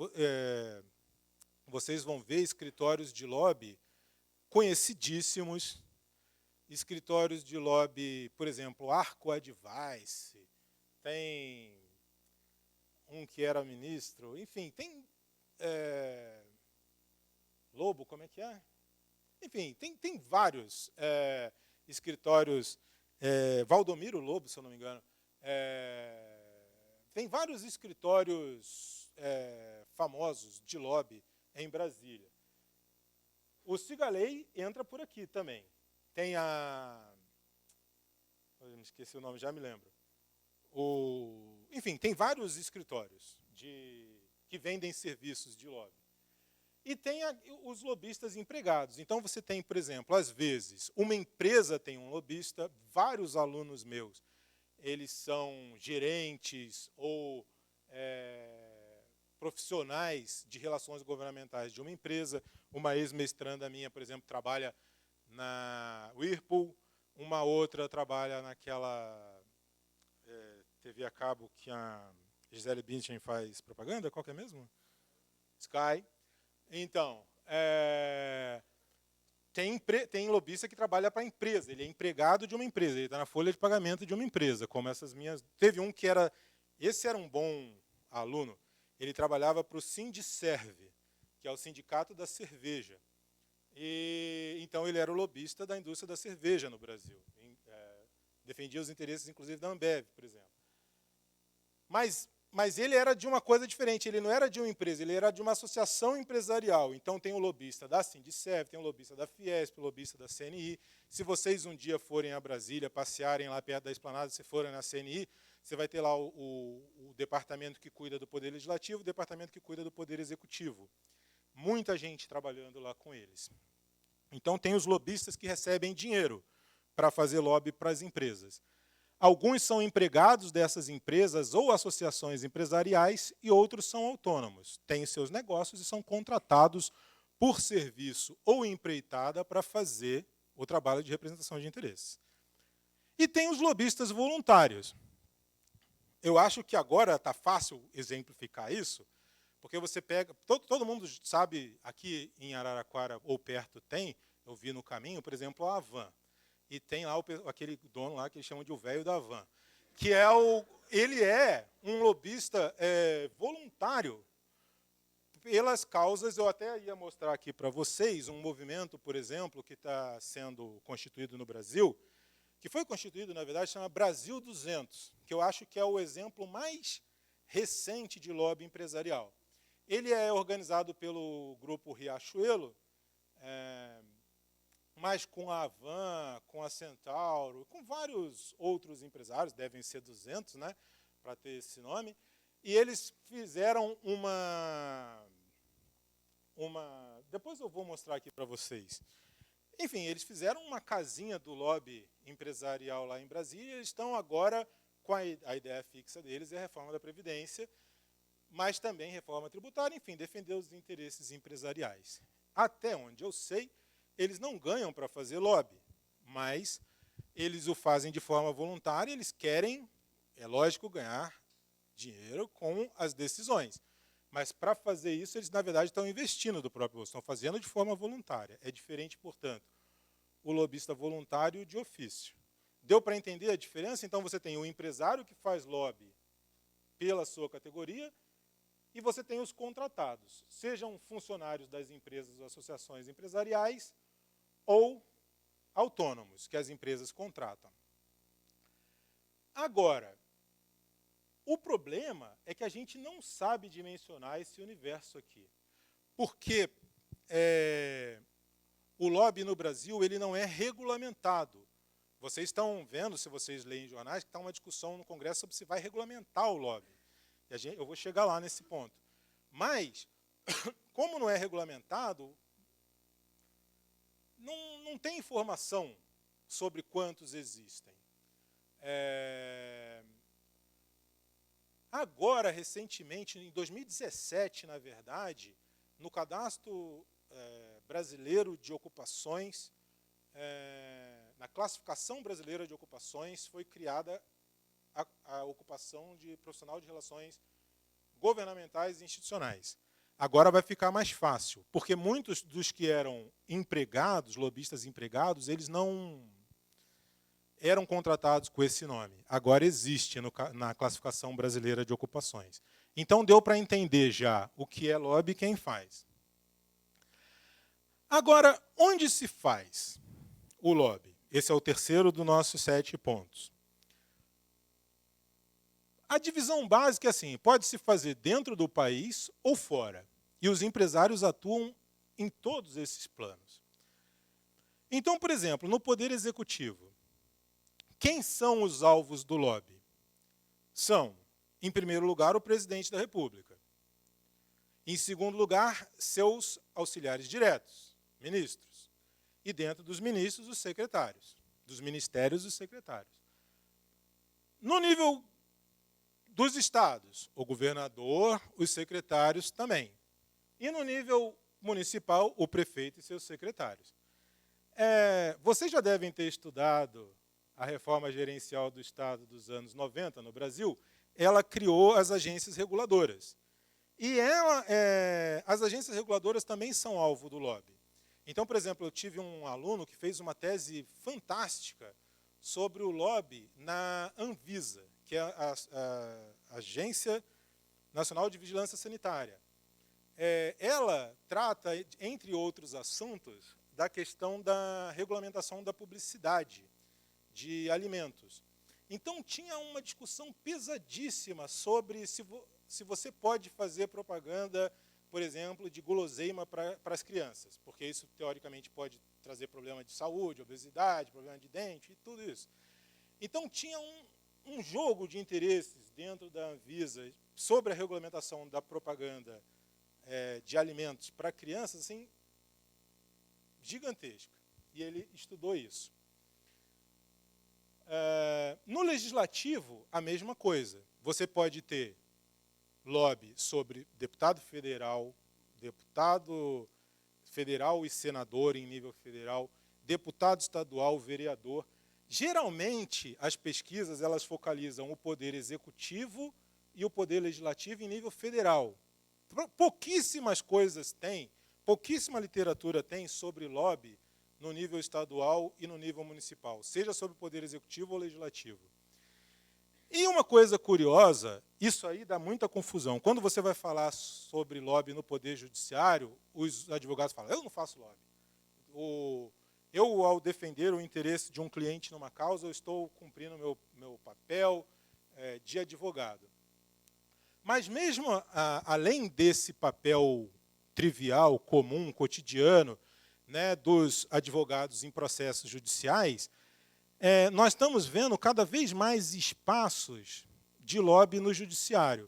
vocês vão ver escritórios de lobby conhecidíssimos, escritórios de lobby, por exemplo, Arco Advice, tem um que era ministro, enfim, tem Lobo, como é que é? Enfim, tem vários escritórios, Valdomiro Lobo, se eu não me engano, tem vários escritórios famosos de lobby em Brasília. O Siga a Lei entra por aqui também. Tem eu me esqueci o nome, já me lembro. Enfim, tem vários escritórios que vendem serviços de lobby. E tem os lobistas empregados. Então, você tem, por exemplo, às vezes, uma empresa tem um lobista, vários alunos meus, eles são gerentes ou profissionais de relações governamentais de uma empresa. Uma ex-mestranda minha, por exemplo, trabalha na Whirlpool, uma outra trabalha naquela TV a cabo que a Gisele Bündchen faz propaganda, qual que é mesmo? Sky. Então, tem lobista que trabalha para a empresa, ele é empregado de uma empresa, ele está na folha de pagamento de uma empresa, como essas minhas. Teve um que era, esse era um bom aluno, ele trabalhava para o Sindicerve, que é o sindicato da cerveja. E então ele era o lobista da indústria da cerveja no Brasil. Defendia os interesses, inclusive, da Ambev, por exemplo. Mas ele era de uma coisa diferente, ele não era de uma empresa, ele era de uma associação empresarial. Então tem o lobista da Sindicerve, tem o lobista da Fiesp, o lobista da CNI. Se vocês um dia forem a Brasília, passearem lá perto da Esplanada, se forem na CNI, você vai ter lá o departamento que cuida do Poder Legislativo, o departamento que cuida do Poder Executivo. Muita gente trabalhando lá com eles. Então tem os lobistas que recebem dinheiro para fazer lobby para as empresas. Alguns são empregados dessas empresas ou associações empresariais e outros são autônomos. Têm seus negócios e são contratados por serviço ou empreitada para fazer o trabalho de representação de interesses. E tem os lobistas voluntários. Eu acho que agora está fácil exemplificar isso, porque você pega... Todo mundo sabe, aqui em Araraquara ou perto tem, eu vi no caminho, por exemplo, a Havan. E tem lá aquele dono lá que eles chamam de o velho da Havan, que ele é um lobista voluntário pelas causas. Eu até ia mostrar aqui para vocês um movimento, por exemplo, que está sendo constituído no Brasil, que foi constituído, na verdade, chama Brasil 200, que eu acho que é o exemplo mais recente de lobby empresarial. Ele é organizado pelo grupo Riachuelo, mas com a Havan, com a Centauro, com vários outros empresários, devem ser 200, né, para ter esse nome, e eles fizeram uma... Depois eu vou mostrar aqui para vocês. Enfim, eles fizeram uma casinha do lobby empresarial lá em Brasília, e eles estão agora com a ideia fixa deles, é a reforma da Previdência, mas também reforma tributária, enfim, defender os interesses empresariais. Até onde eu sei, eles não ganham para fazer lobby, mas eles o fazem de forma voluntária, eles querem, é lógico, ganhar dinheiro com as decisões. Mas para fazer isso, eles, na verdade, estão investindo do próprio bolso, estão fazendo de forma voluntária. É diferente, portanto, o lobista voluntário de ofício. Deu para entender a diferença? Então, você tem o empresário que faz lobby pela sua categoria e você tem os contratados, sejam funcionários das empresas ou associações empresariais ou autônomos, que as empresas contratam. Agora, o problema é que a gente não sabe dimensionar esse universo aqui. Porque o lobby no Brasil ele não é regulamentado. Vocês estão vendo, se vocês leem jornais, que está uma discussão no Congresso sobre se vai regulamentar o lobby. Eu vou chegar lá nesse ponto. Mas, como não é regulamentado, não tem informação sobre quantos existem. Agora, recentemente, em 2017, na verdade, no Cadastro Brasileiro de Ocupações, na Classificação Brasileira de Ocupações, foi criada a ocupação de profissional de relações governamentais e institucionais. Agora vai ficar mais fácil, porque muitos dos que eram empregados, lobistas empregados, eles não eram contratados com esse nome. Agora existe na Classificação Brasileira de Ocupações. Então deu para entender já o que é lobby e quem faz. Agora, onde se faz o lobby? Esse é o terceiro dos nossos 7 pontos. A divisão básica é assim, pode se fazer dentro do país ou fora. E os empresários atuam em todos esses planos. Então, por exemplo, no Poder Executivo, quem são os alvos do lobby? São, em primeiro lugar, o presidente da República. Em segundo lugar, seus auxiliares diretos, ministros. E dentro dos ministros, os secretários. Dos ministérios, os secretários. No nível dos estados, o governador, os secretários também. E no nível municipal, o prefeito e seus secretários. Vocês já devem ter estudado a reforma gerencial do Estado dos anos 90 no Brasil. Ela criou as agências reguladoras. E as agências reguladoras também são alvo do lobby. Então, por exemplo, eu tive um aluno que fez uma tese fantástica sobre o lobby na Anvisa, que é a Agência Nacional de Vigilância Sanitária. Ela trata, entre outros assuntos, da questão da regulamentação da publicidade de alimentos. Então, tinha uma discussão pesadíssima sobre se você pode fazer propaganda, por exemplo, de guloseima para as crianças, porque isso, teoricamente, pode trazer problema de saúde, obesidade, problema de dente e tudo isso. Então, tinha um jogo de interesses dentro da Anvisa sobre a regulamentação da propaganda de alimentos para crianças, assim, gigantesca. E ele estudou isso. No legislativo, a mesma coisa. Você pode ter lobby sobre deputado federal e senador em nível federal, deputado estadual, vereador. Geralmente, as pesquisas elas focalizam o poder executivo e o poder legislativo em nível federal. Pouquíssimas coisas tem, pouquíssima literatura tem sobre lobby no nível estadual e no nível municipal, seja sobre o poder executivo ou legislativo. E uma coisa curiosa, isso aí dá muita confusão. Quando você vai falar sobre lobby no poder judiciário, os advogados falam, eu não faço lobby. Eu, ao defender o interesse de um cliente numa causa, eu estou cumprindo meu papel de advogado. Mas mesmo além desse papel trivial, comum, cotidiano, né, dos advogados em processos judiciais, nós estamos vendo cada vez mais espaços de lobby no judiciário.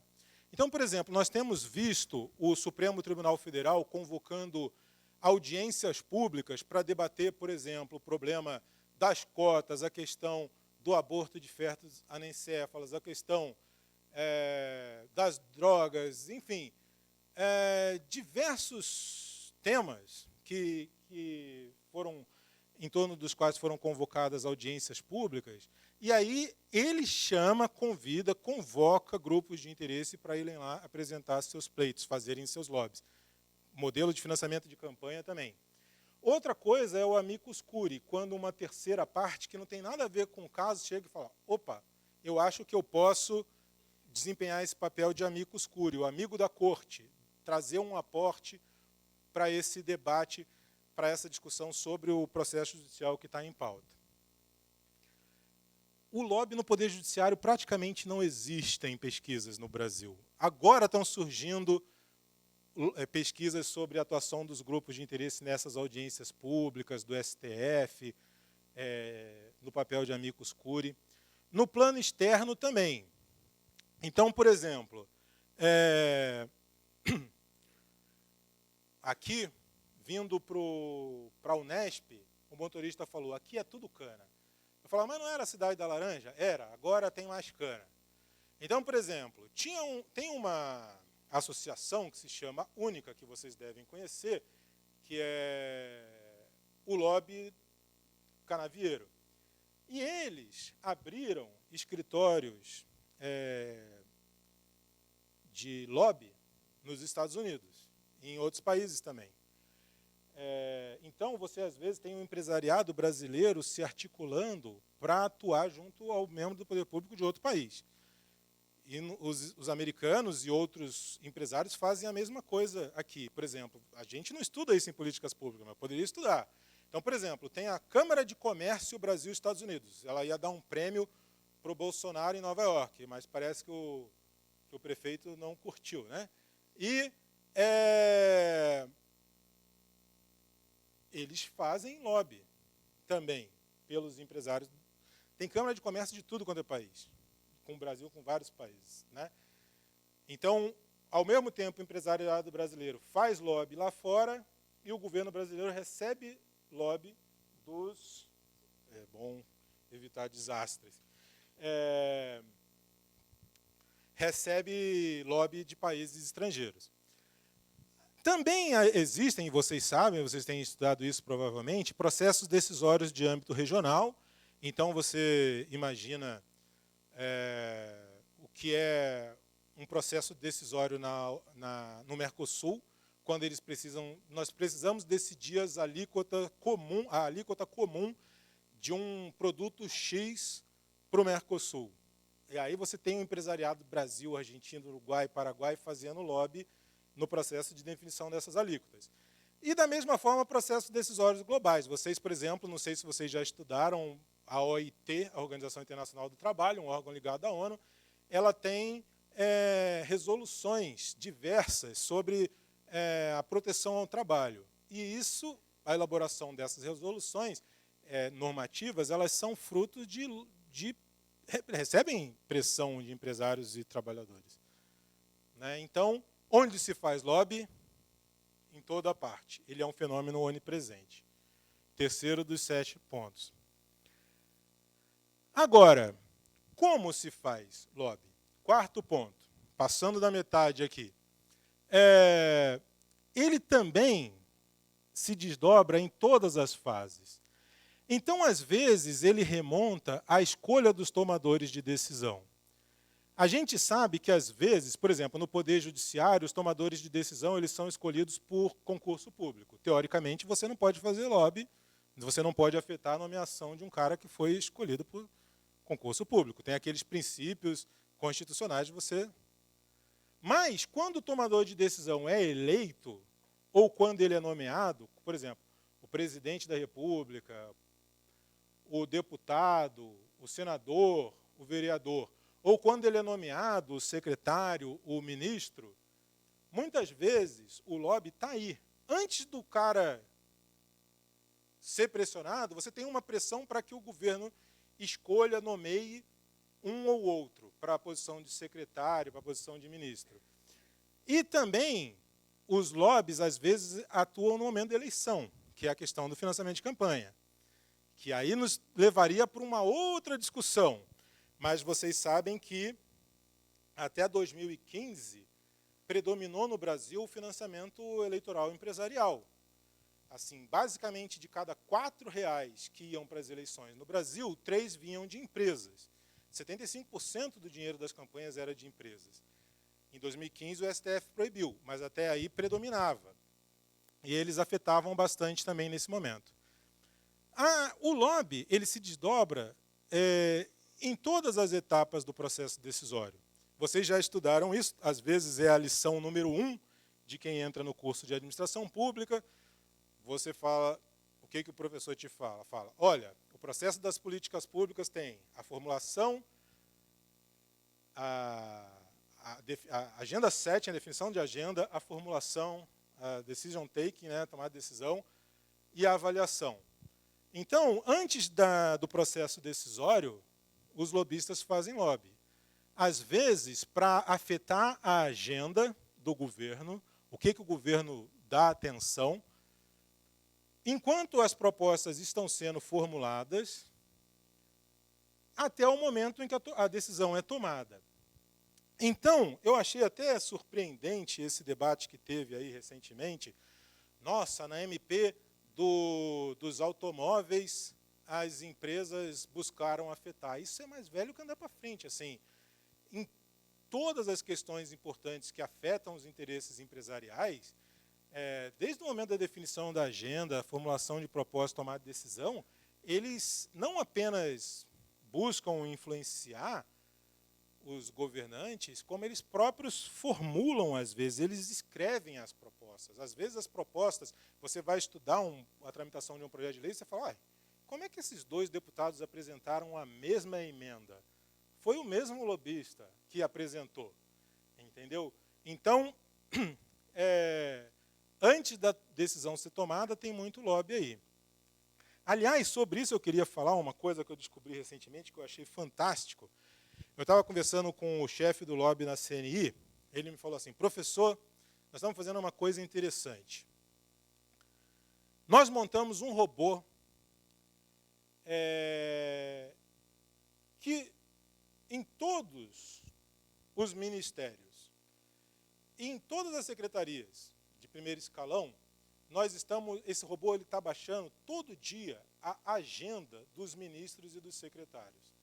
Então, por exemplo, nós temos visto o Supremo Tribunal Federal convocando audiências públicas para debater, por exemplo, o problema das cotas, a questão do aborto de fetos anencéfalos, a questão das drogas, enfim, diversos temas que foram, em torno dos quais foram convocadas audiências públicas, e aí ele chama, convida, convoca grupos de interesse para irem lá apresentar seus pleitos, fazerem seus lobbies. Modelo de financiamento de campanha também. Outra coisa é o amicus curiae, quando uma terceira parte, que não tem nada a ver com o caso, chega e fala, opa, eu acho que eu posso desempenhar esse papel de amicus curiae, o amigo da corte, trazer um aporte para esse debate, para essa discussão sobre o processo judicial que está em pauta. O lobby no Poder Judiciário praticamente não existe em pesquisas no Brasil. Agora estão surgindo pesquisas sobre a atuação dos grupos de interesse nessas audiências públicas, do STF, no papel de amicus curiae. No plano externo também. Então, por exemplo, aqui, vindo para a Unesp, o motorista falou, aqui é tudo cana. Eu falava, mas não era a cidade da laranja? Era, agora tem mais cana. Então, por exemplo, tem uma associação que se chama Única, que vocês devem conhecer, que é o lobby canavieiro. E eles abriram escritórios de lobby nos Estados Unidos e em outros países também. Então, você, às vezes, tem um empresariado brasileiro se articulando para atuar junto ao membro do poder público de outro país. E os americanos e outros empresários fazem a mesma coisa aqui. Por exemplo, a gente não estuda isso em políticas públicas, mas poderia estudar. Então, por exemplo, tem a Câmara de Comércio Brasil-Estados Unidos. Ela ia dar um prêmio para o Bolsonaro em Nova York, mas parece que o prefeito não curtiu, né? E eles fazem lobby também pelos empresários. Tem Câmara de Comércio de tudo quanto é país, com o Brasil, com vários países, né? Então, ao mesmo tempo, o empresariado brasileiro faz lobby lá fora e o governo brasileiro recebe lobby dos... É bom evitar desastres. Recebe lobby de países estrangeiros. Também existem, vocês sabem, vocês têm estudado isso provavelmente, processos decisórios de âmbito regional. Então, você imagina o que é um processo decisório no Mercosul, quando nós precisamos decidir a alíquota comum de um produto X para o Mercosul. E aí você tem o empresariado Brasil, Argentina, Uruguai, Paraguai fazendo lobby no processo de definição dessas alíquotas. E, da mesma forma, processos decisórios globais. Vocês, por exemplo, não sei se vocês já estudaram a OIT, a Organização Internacional do Trabalho, um órgão ligado à ONU, ela tem resoluções diversas sobre a proteção ao trabalho. E isso, a elaboração dessas resoluções normativas, elas são frutos recebem pressão de empresários e trabalhadores. Né? Então, onde se faz lobby? Em toda parte. Ele é um fenômeno onipresente. Terceiro dos 7 pontos. Agora, como se faz lobby? Quarto ponto, passando da metade aqui. Ele também se desdobra em todas as fases. Então, às vezes, ele remonta à escolha dos tomadores de decisão. A gente sabe que, às vezes, por exemplo, no Poder Judiciário, os tomadores de decisão eles são escolhidos por concurso público. Teoricamente, você não pode fazer lobby, você não pode afetar a nomeação de um cara que foi escolhido por concurso público. Tem aqueles princípios constitucionais de você... Mas, quando o tomador de decisão é eleito, ou quando ele é nomeado, por exemplo, o presidente da República, o deputado, o senador, o vereador, ou quando ele é nomeado, o secretário, o ministro, muitas vezes o lobby está aí. Antes do cara ser pressionado, você tem uma pressão para que o governo escolha, nomeie um ou outro para a posição de secretário, para a posição de ministro. E também os lobbies, às vezes, atuam no momento da eleição, que é a questão do financiamento de campanha, que aí nos levaria para uma outra discussão. Mas vocês sabem que, até 2015, predominou no Brasil o financiamento eleitoral empresarial. Assim, basicamente, de cada R$ que iam para as eleições no Brasil, 3 vinham de empresas. 75% do dinheiro das campanhas era de empresas. Em 2015, o STF proibiu, mas até aí predominava. E eles afetavam bastante também nesse momento. O lobby ele se desdobra em todas as etapas do processo decisório. Vocês já estudaram isso, às vezes é a lição número 1 de quem entra no curso de administração pública. Você fala, o que o professor te fala? Fala, olha, o processo das políticas públicas tem a formulação, a agenda 7, a definição de agenda, a formulação, a decision taking, né, tomada de decisão, e a avaliação. Então, antes do processo decisório, os lobistas fazem lobby. Às vezes, para afetar a agenda do governo, o que o governo dá atenção, enquanto as propostas estão sendo formuladas, até o momento em que a decisão é tomada. Então, eu achei até surpreendente esse debate que teve aí recentemente. Nossa, na MP dos automóveis, as empresas buscaram afetar. Isso é mais velho que andar para frente. Assim, em todas as questões importantes que afetam os interesses empresariais, desde o momento da definição da agenda, a formulação de propósito, tomada de decisão, eles não apenas buscam influenciar os governantes, como eles próprios formulam, às vezes, eles escrevem as propostas. Às vezes, as propostas, você vai estudar a tramitação de um projeto de lei, e você fala, como é que esses 2 deputados apresentaram a mesma emenda? Foi o mesmo lobista que apresentou, entendeu? Então, antes da decisão ser tomada, tem muito lobby aí. Aliás, sobre isso eu queria falar uma coisa que eu descobri recentemente, que eu achei fantástico. Eu estava conversando com o chefe do lobby na CNI, ele me falou assim, professor, nós estamos fazendo uma coisa interessante. Nós montamos um robô que, em todos os ministérios, e em todas as secretarias de primeiro escalão, esse robô está baixando todo dia a agenda dos ministros e dos secretários.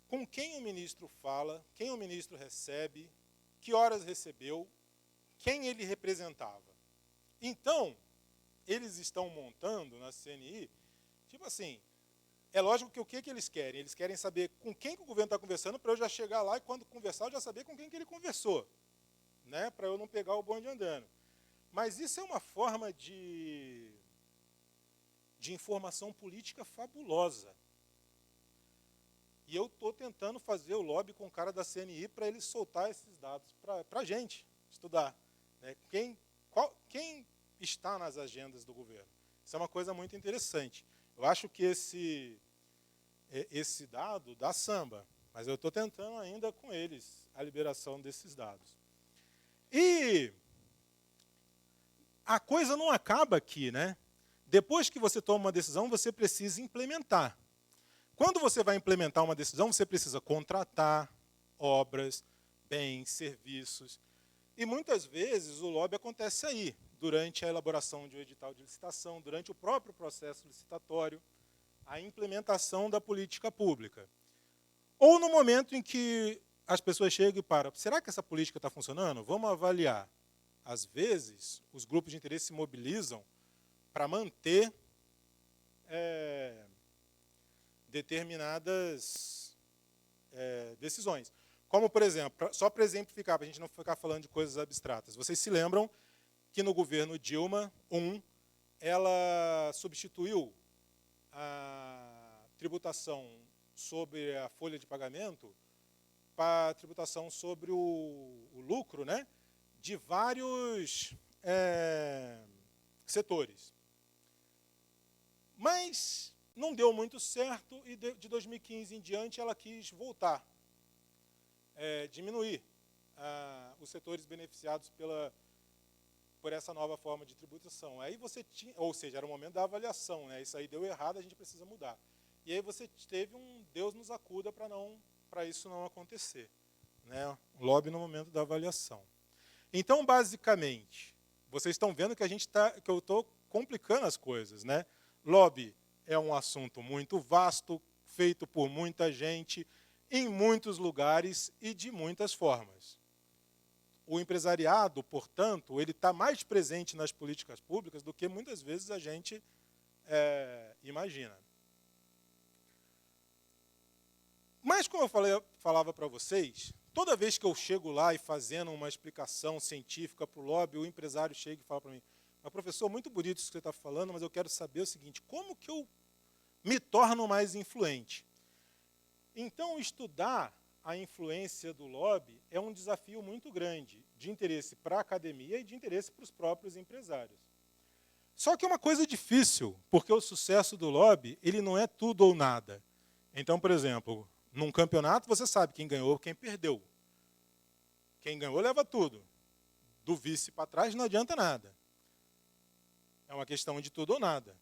Com quem o ministro fala, quem o ministro recebe, que horas recebeu, quem ele representava. Então, eles estão montando na CNI, tipo assim, é lógico que o que eles querem? Eles querem saber com quem que o governo está conversando, para eu já chegar lá e quando conversar, eu já saber com quem que ele conversou, né? Para eu não pegar o bonde andando. Mas isso é uma forma de informação política fabulosa. E eu estou tentando fazer o lobby com o cara da CNI para ele soltar esses dados para a gente estudar, né? Quem está nas agendas do governo? Isso é uma coisa muito interessante. Eu acho que esse dado dá samba, mas eu estou tentando ainda com eles a liberação desses dados. E a coisa não acaba aqui, né? Depois que você toma uma decisão, você precisa implementar. Quando você vai implementar uma decisão, você precisa contratar obras, bens, serviços. E muitas vezes o lobby acontece aí, durante a elaboração de um edital de licitação, durante o próprio processo licitatório, a implementação da política pública. Ou no momento em que as pessoas chegam e param, será que essa política está funcionando? Vamos avaliar. Às vezes, os grupos de interesse se mobilizam para manter determinadas decisões. Como, por exemplo, só para exemplificar, para a gente não ficar falando de coisas abstratas. Vocês se lembram que no governo Dilma I, ela substituiu a tributação sobre a folha de pagamento para a tributação sobre o lucro, né, de vários setores. Mas não deu muito certo e de 2015 em diante ela quis voltar, diminuir os setores beneficiados por essa nova forma de tributação. Aí você tinha, ou seja, era o momento da avaliação, né? Isso aí deu errado, a gente precisa mudar. E aí você teve um Deus nos acuda para isso não acontecer, né? Um lobby no momento da avaliação. Então, basicamente, vocês estão vendo que que eu estou complicando as coisas, né? Lobby é um assunto muito vasto, feito por muita gente, em muitos lugares e de muitas formas. O empresariado, portanto, ele está mais presente nas políticas públicas do que muitas vezes a gente imagina. Mas, como eu falava para vocês, toda vez que eu chego lá e fazendo uma explicação científica para o lobby, o empresário chega e fala para mim, mas, professor, muito bonito isso que você está falando, mas eu quero saber o seguinte, como que eu me torno mais influente? Então, estudar a influência do lobby é um desafio muito grande, de interesse para a academia e de interesse para os próprios empresários. Só que é uma coisa difícil, porque o sucesso do lobby ele não é tudo ou nada. Então, por exemplo, num campeonato você sabe quem ganhou, quem perdeu. Quem ganhou leva tudo. Do vice para trás não adianta nada. É uma questão de tudo ou nada,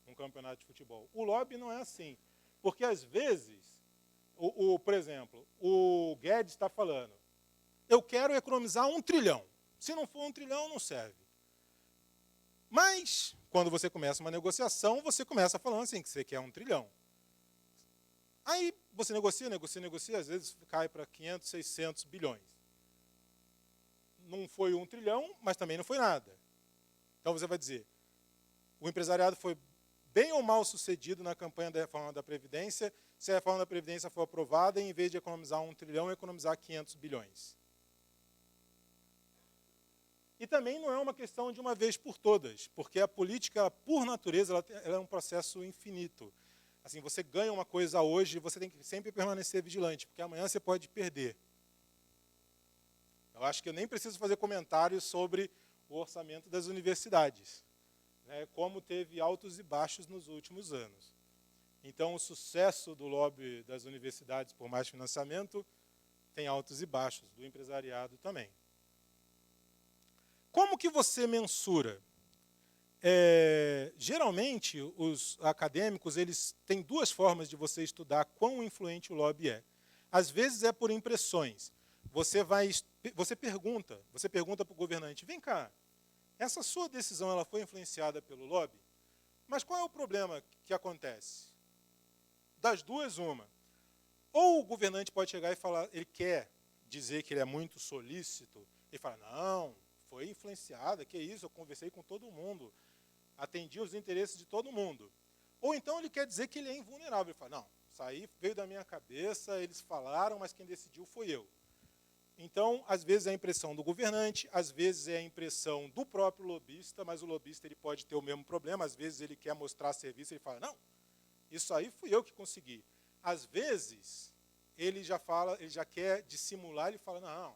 um campeonato de futebol. O lobby não é assim, porque às vezes, por exemplo, o Guedes está falando, eu quero economizar 1 trilhão. Se não for 1 trilhão, não serve. Mas, quando você começa uma negociação, você começa falando assim, que você quer 1 trilhão. Aí você negocia, às vezes cai para 500, 600 bilhões. Não foi 1 trilhão, mas também não foi nada. Então você vai dizer, o empresariado foi bem ou mal sucedido na campanha da reforma da Previdência, se a reforma da Previdência for aprovada, em vez de economizar 1 trilhão, economizar 500 bilhões. E também não é uma questão de uma vez por todas, porque a política, por natureza, ela é um processo infinito. Assim, você ganha uma coisa hoje, você tem que sempre permanecer vigilante, porque amanhã você pode perder. Eu acho que eu nem preciso fazer comentários sobre o orçamento das universidades, né, como teve altos e baixos nos últimos anos. Então, o sucesso do lobby das universidades por mais financiamento tem altos e baixos, do empresariado também. Como que você mensura? Geralmente, os acadêmicos eles têm 2 formas de você estudar quão influente o lobby é. Às vezes é por impressões. você pergunta para o governante, vem cá, essa sua decisão ela foi influenciada pelo lobby? Mas qual é o problema que acontece? Das duas, uma. Ou o governante pode chegar e falar, ele quer dizer que ele é muito solícito, e fala, não, foi influenciada, que isso, eu conversei com todo mundo, atendi os interesses de todo mundo. Ou então ele quer dizer que ele é invulnerável, ele fala, não, isso aí veio da minha cabeça, eles falaram, mas quem decidiu foi eu. Então, às vezes é a impressão do governante, às vezes é a impressão do próprio lobista, mas o lobista ele pode ter o mesmo problema, às vezes ele quer mostrar serviço, ele fala, não, isso aí fui eu que consegui. Às vezes, ele já quer dissimular, ele fala, não,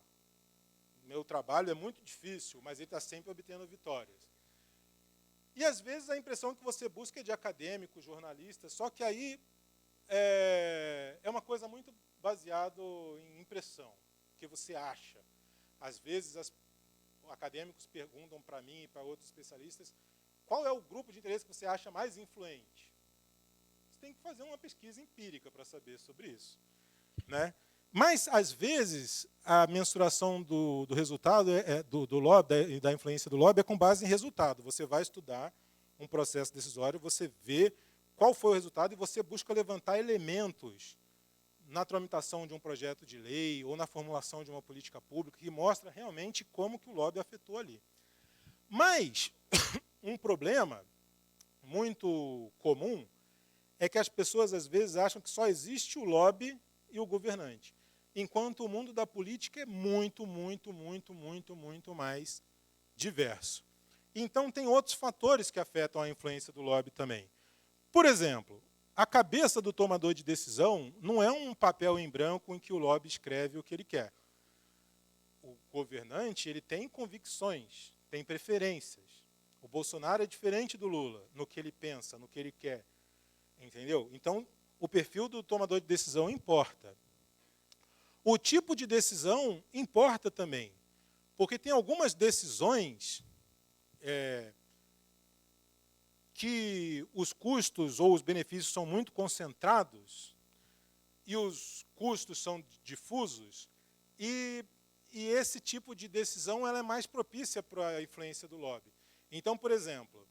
meu trabalho é muito difícil, mas ele está sempre obtendo vitórias. E, às vezes, a impressão que você busca é de acadêmico, jornalista, só que aí é uma coisa muito baseada em impressão, que você acha. Às vezes, acadêmicos perguntam para mim e para outros especialistas qual é o grupo de interesse que você acha mais influente. Você tem que fazer uma pesquisa empírica para saber sobre isso, né? Mas, às vezes, a mensuração do resultado, do lobby, da influência do lobby, é com base em resultado. Você vai estudar um processo decisório, você vê qual foi o resultado e você busca levantar elementos na tramitação de um projeto de lei ou na formulação de uma política pública que mostra realmente como que o lobby afetou ali. Mas um problema muito comum é que as pessoas, às vezes, acham que só existe o lobby e o governante, enquanto o mundo da política é muito, muito, muito, muito, muito mais diverso. Então, tem outros fatores que afetam a influência do lobby também. Por exemplo, a cabeça do tomador de decisão não é um papel em branco em que o lobby escreve o que ele quer. O governante ele tem convicções, tem preferências. O Bolsonaro é diferente do Lula no que ele pensa, no que ele quer. Entendeu? Então, o perfil do tomador de decisão importa. O tipo de decisão importa também, porque tem algumas decisões que os custos ou os benefícios são muito concentrados e os custos são difusos, e esse tipo de decisão ela é mais propícia para a influência do lobby. Então, por exemplo,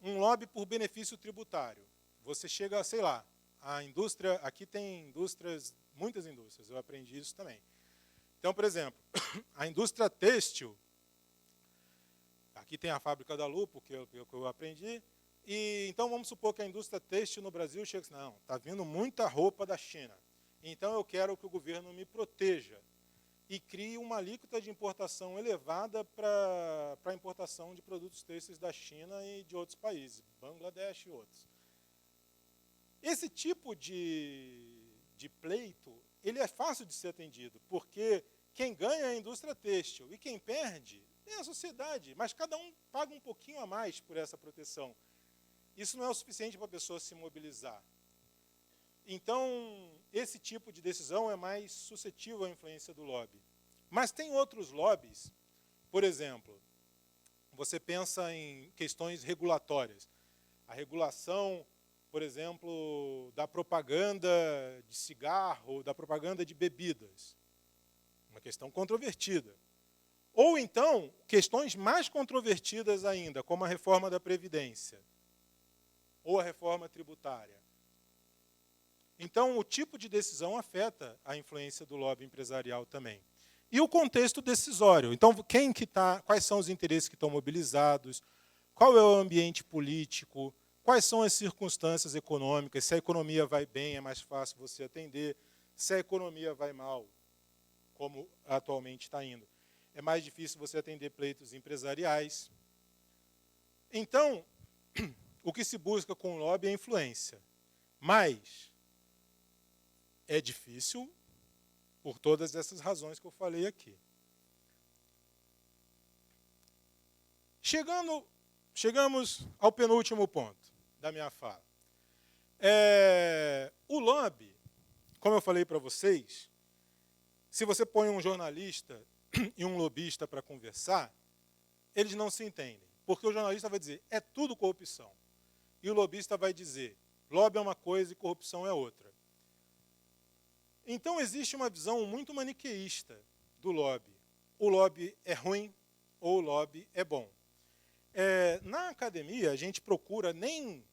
um lobby por benefício tributário. Você chega, sei lá, a indústria, aqui tem indústrias, muitas indústrias, eu aprendi isso também. Então, por exemplo, a indústria têxtil, aqui tem a fábrica da Lupo, que eu aprendi, e então vamos supor que a indústria têxtil no Brasil chega assim, não, está vindo muita roupa da China, então eu quero que o governo me proteja e crie uma alíquota de importação elevada para a importação de produtos têxteis da China e de outros países, Bangladesh e outros. Esse tipo de pleito, ele é fácil de ser atendido, porque quem ganha é a indústria têxtil e quem perde é a sociedade, mas cada um paga um pouquinho a mais por essa proteção. Isso não é o suficiente para a pessoa se mobilizar. Então, esse tipo de decisão é mais suscetível à influência do lobby. Mas tem outros lobbies, por exemplo, você pensa em questões regulatórias. A regulação, por exemplo, da propaganda de cigarro, da propaganda de bebidas. Uma questão controvertida. Ou então, questões mais controvertidas ainda, como a reforma da Previdência ou a reforma tributária. Então, o tipo de decisão afeta a influência do lobby empresarial também. E o contexto decisório. Então, quais são os interesses que estão mobilizados, qual é o ambiente político, quais são as circunstâncias econômicas, se a economia vai bem, é mais fácil você atender, se a economia vai mal, como atualmente está indo, é mais difícil você atender pleitos empresariais. Então, o que se busca com o lobby é influência, mas é difícil por todas essas razões que eu falei aqui. Chegamos ao penúltimo ponto da minha fala. O lobby, como eu falei para vocês, se você põe um jornalista e um lobista para conversar, eles não se entendem. Porque o jornalista vai dizer, é tudo corrupção. E o lobista vai dizer, lobby é uma coisa e corrupção é outra. Então, existe uma visão muito maniqueísta do lobby. O lobby é ruim ou o lobby é bom? Na academia, a gente procura nem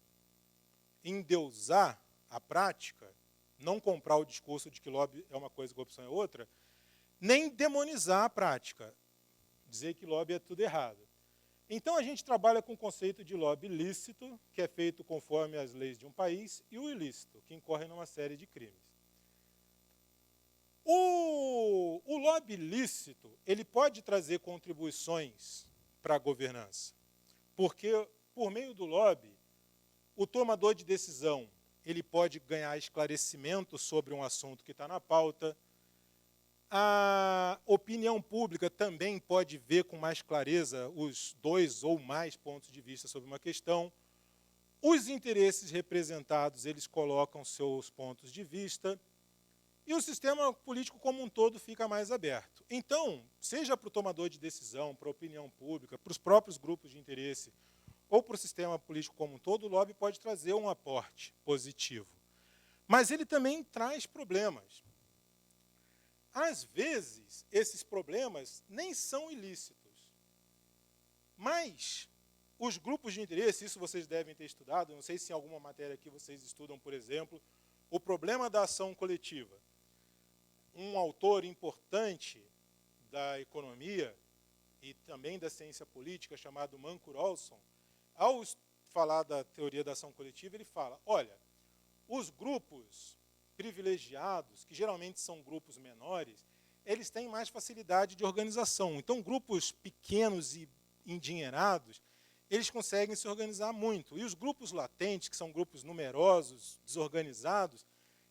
endeusar a prática, não comprar o discurso de que lobby é uma coisa e corrupção é outra, nem demonizar a prática, dizer que lobby é tudo errado. Então, a gente trabalha com o conceito de lobby lícito, que é feito conforme as leis de um país, e o ilícito, que incorre numa série de crimes. O lobby lícito, ele pode trazer contribuições para a governança, porque, por meio do lobby, o tomador de decisão ele pode ganhar esclarecimento sobre um assunto que está na pauta. A opinião pública também pode ver com mais clareza os 2 ou mais pontos de vista sobre uma questão. Os interesses representados, eles colocam seus pontos de vista. E o sistema político como um todo fica mais aberto. Então, seja para o tomador de decisão, para a opinião pública, para os próprios grupos de interesse, ou para o sistema político como um todo, o lobby pode trazer um aporte positivo. Mas ele também traz problemas. Às vezes, esses problemas nem são ilícitos. Mas os grupos de interesse, isso vocês devem ter estudado, não sei se em alguma matéria aqui vocês estudam, por exemplo, o problema da ação coletiva. Um autor importante da economia e também da ciência política, chamado Mancur Olson, ao falar da teoria da ação coletiva, ele fala, olha, os grupos privilegiados, que geralmente são grupos menores, eles têm mais facilidade de organização. Então, grupos pequenos e endinheirados, eles conseguem se organizar muito. E os grupos latentes, que são grupos numerosos, desorganizados,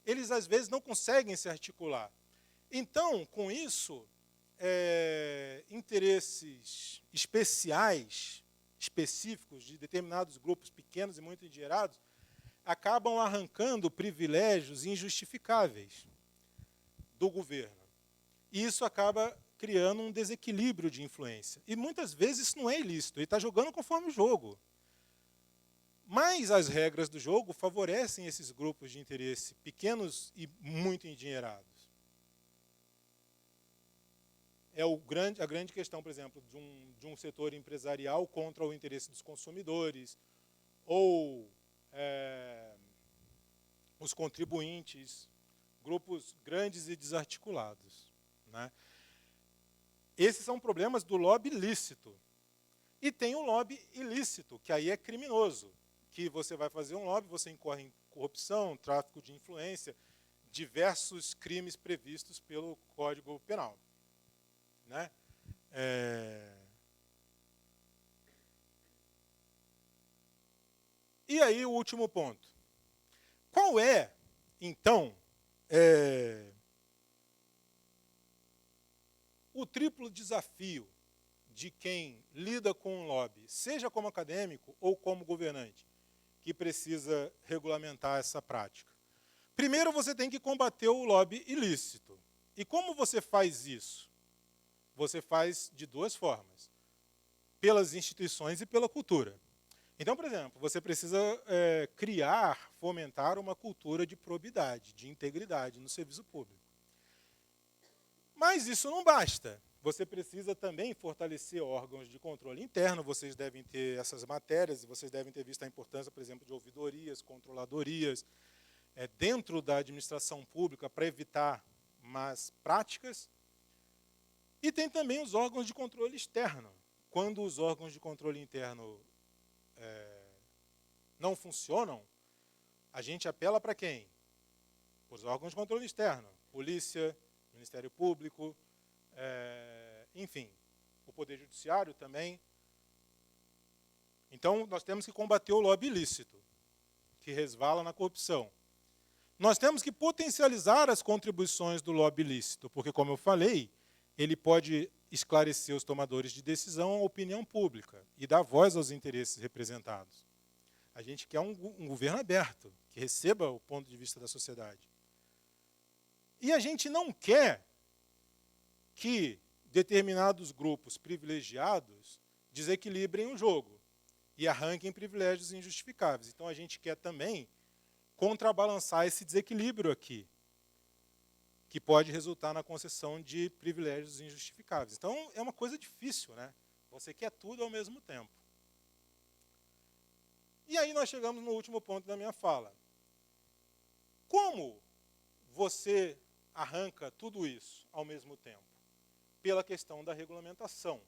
eles, às vezes, não conseguem se articular. Então, com isso, interesses especiais, específicos de determinados grupos pequenos e muito endinheirados, acabam arrancando privilégios injustificáveis do governo. E isso acaba criando um desequilíbrio de influência. E muitas vezes isso não é ilícito, ele está jogando conforme o jogo. Mas as regras do jogo favorecem esses grupos de interesse pequenos e muito endinheirados. É a grande questão, por exemplo, de um setor empresarial contra o interesse dos consumidores, ou os contribuintes, grupos grandes e desarticulados, né? Esses são problemas do lobby lícito. E tem o lobby ilícito, que aí é criminoso, que você vai fazer um lobby, você incorre em corrupção, tráfico de influência, diversos crimes previstos pelo Código Penal, né? E aí o último ponto. Qual é, então, o triplo desafio de quem lida com um lobby, seja como acadêmico ou como governante, que precisa regulamentar essa prática? Primeiro, você tem que combater o lobby ilícito. E como você faz isso? Você faz de 2 formas. Pelas instituições e pela cultura. Então, por exemplo, você precisa criar, fomentar uma cultura de probidade, de integridade no serviço público. Mas isso não basta. Você precisa também fortalecer órgãos de controle interno. Vocês devem ter essas matérias, e vocês devem ter visto a importância, por exemplo, de ouvidorias, controladorias, dentro da administração pública para evitar más práticas. E tem também os órgãos de controle externo. Quando os órgãos de controle interno não funcionam, a gente apela para quem? Os órgãos de controle externo. Polícia, Ministério Público, enfim, o Poder Judiciário também. Então, nós temos que combater o lobby ilícito, que resvala na corrupção. Nós temos que potencializar as contribuições do lobby ilícito, porque, como eu falei, ele pode esclarecer os tomadores de decisão, a opinião pública, e dar voz aos interesses representados. A gente quer um governo aberto, que receba o ponto de vista da sociedade. E a gente não quer que determinados grupos privilegiados desequilibrem o jogo e arranquem privilégios injustificáveis. Então, a gente quer também contrabalançar esse desequilíbrio aqui, que pode resultar na concessão de privilégios injustificáveis. Então, é uma coisa difícil, né? Você quer tudo ao mesmo tempo. E aí nós chegamos no último ponto da minha fala. Como você arranca tudo isso ao mesmo tempo? Pela questão da regulamentação.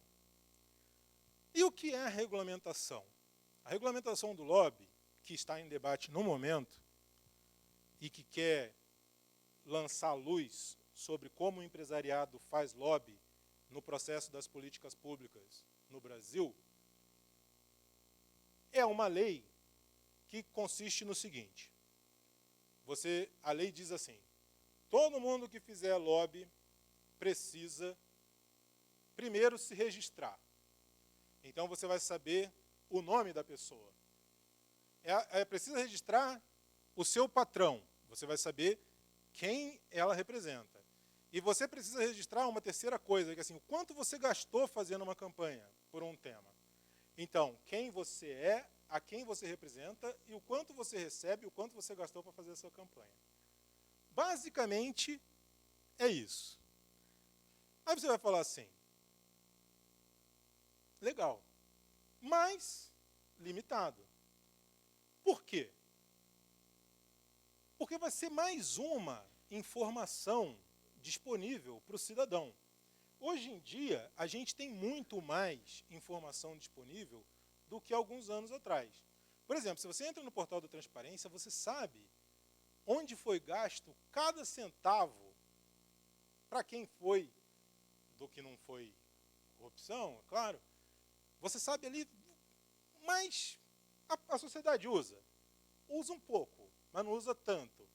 E o que é a regulamentação? A regulamentação do lobby, que está em debate no momento, e que quer lançar luz sobre como o empresariado faz lobby no processo das políticas públicas no Brasil, é uma lei que consiste no seguinte. A lei diz assim, todo mundo que fizer lobby precisa primeiro se registrar. Então você vai saber o nome da pessoa. Precisa registrar o seu patrão. Você vai saber quem ela representa. E você precisa registrar uma terceira coisa, que é assim, o quanto você gastou fazendo uma campanha por um tema. Então, quem você é, a quem você representa e o quanto você recebe, o quanto você gastou para fazer a sua campanha. Basicamente, é isso. Aí você vai falar assim, legal, mas limitado. Por quê? Porque vai ser mais uma informação disponível para o cidadão. Hoje em dia, a gente tem muito mais informação disponível do que alguns anos atrás. Por exemplo, se você entra no portal da transparência, você sabe onde foi gasto cada centavo, para quem foi, do que não foi corrupção, é claro. Você sabe ali, mas a sociedade usa um pouco, mas não usa tanto.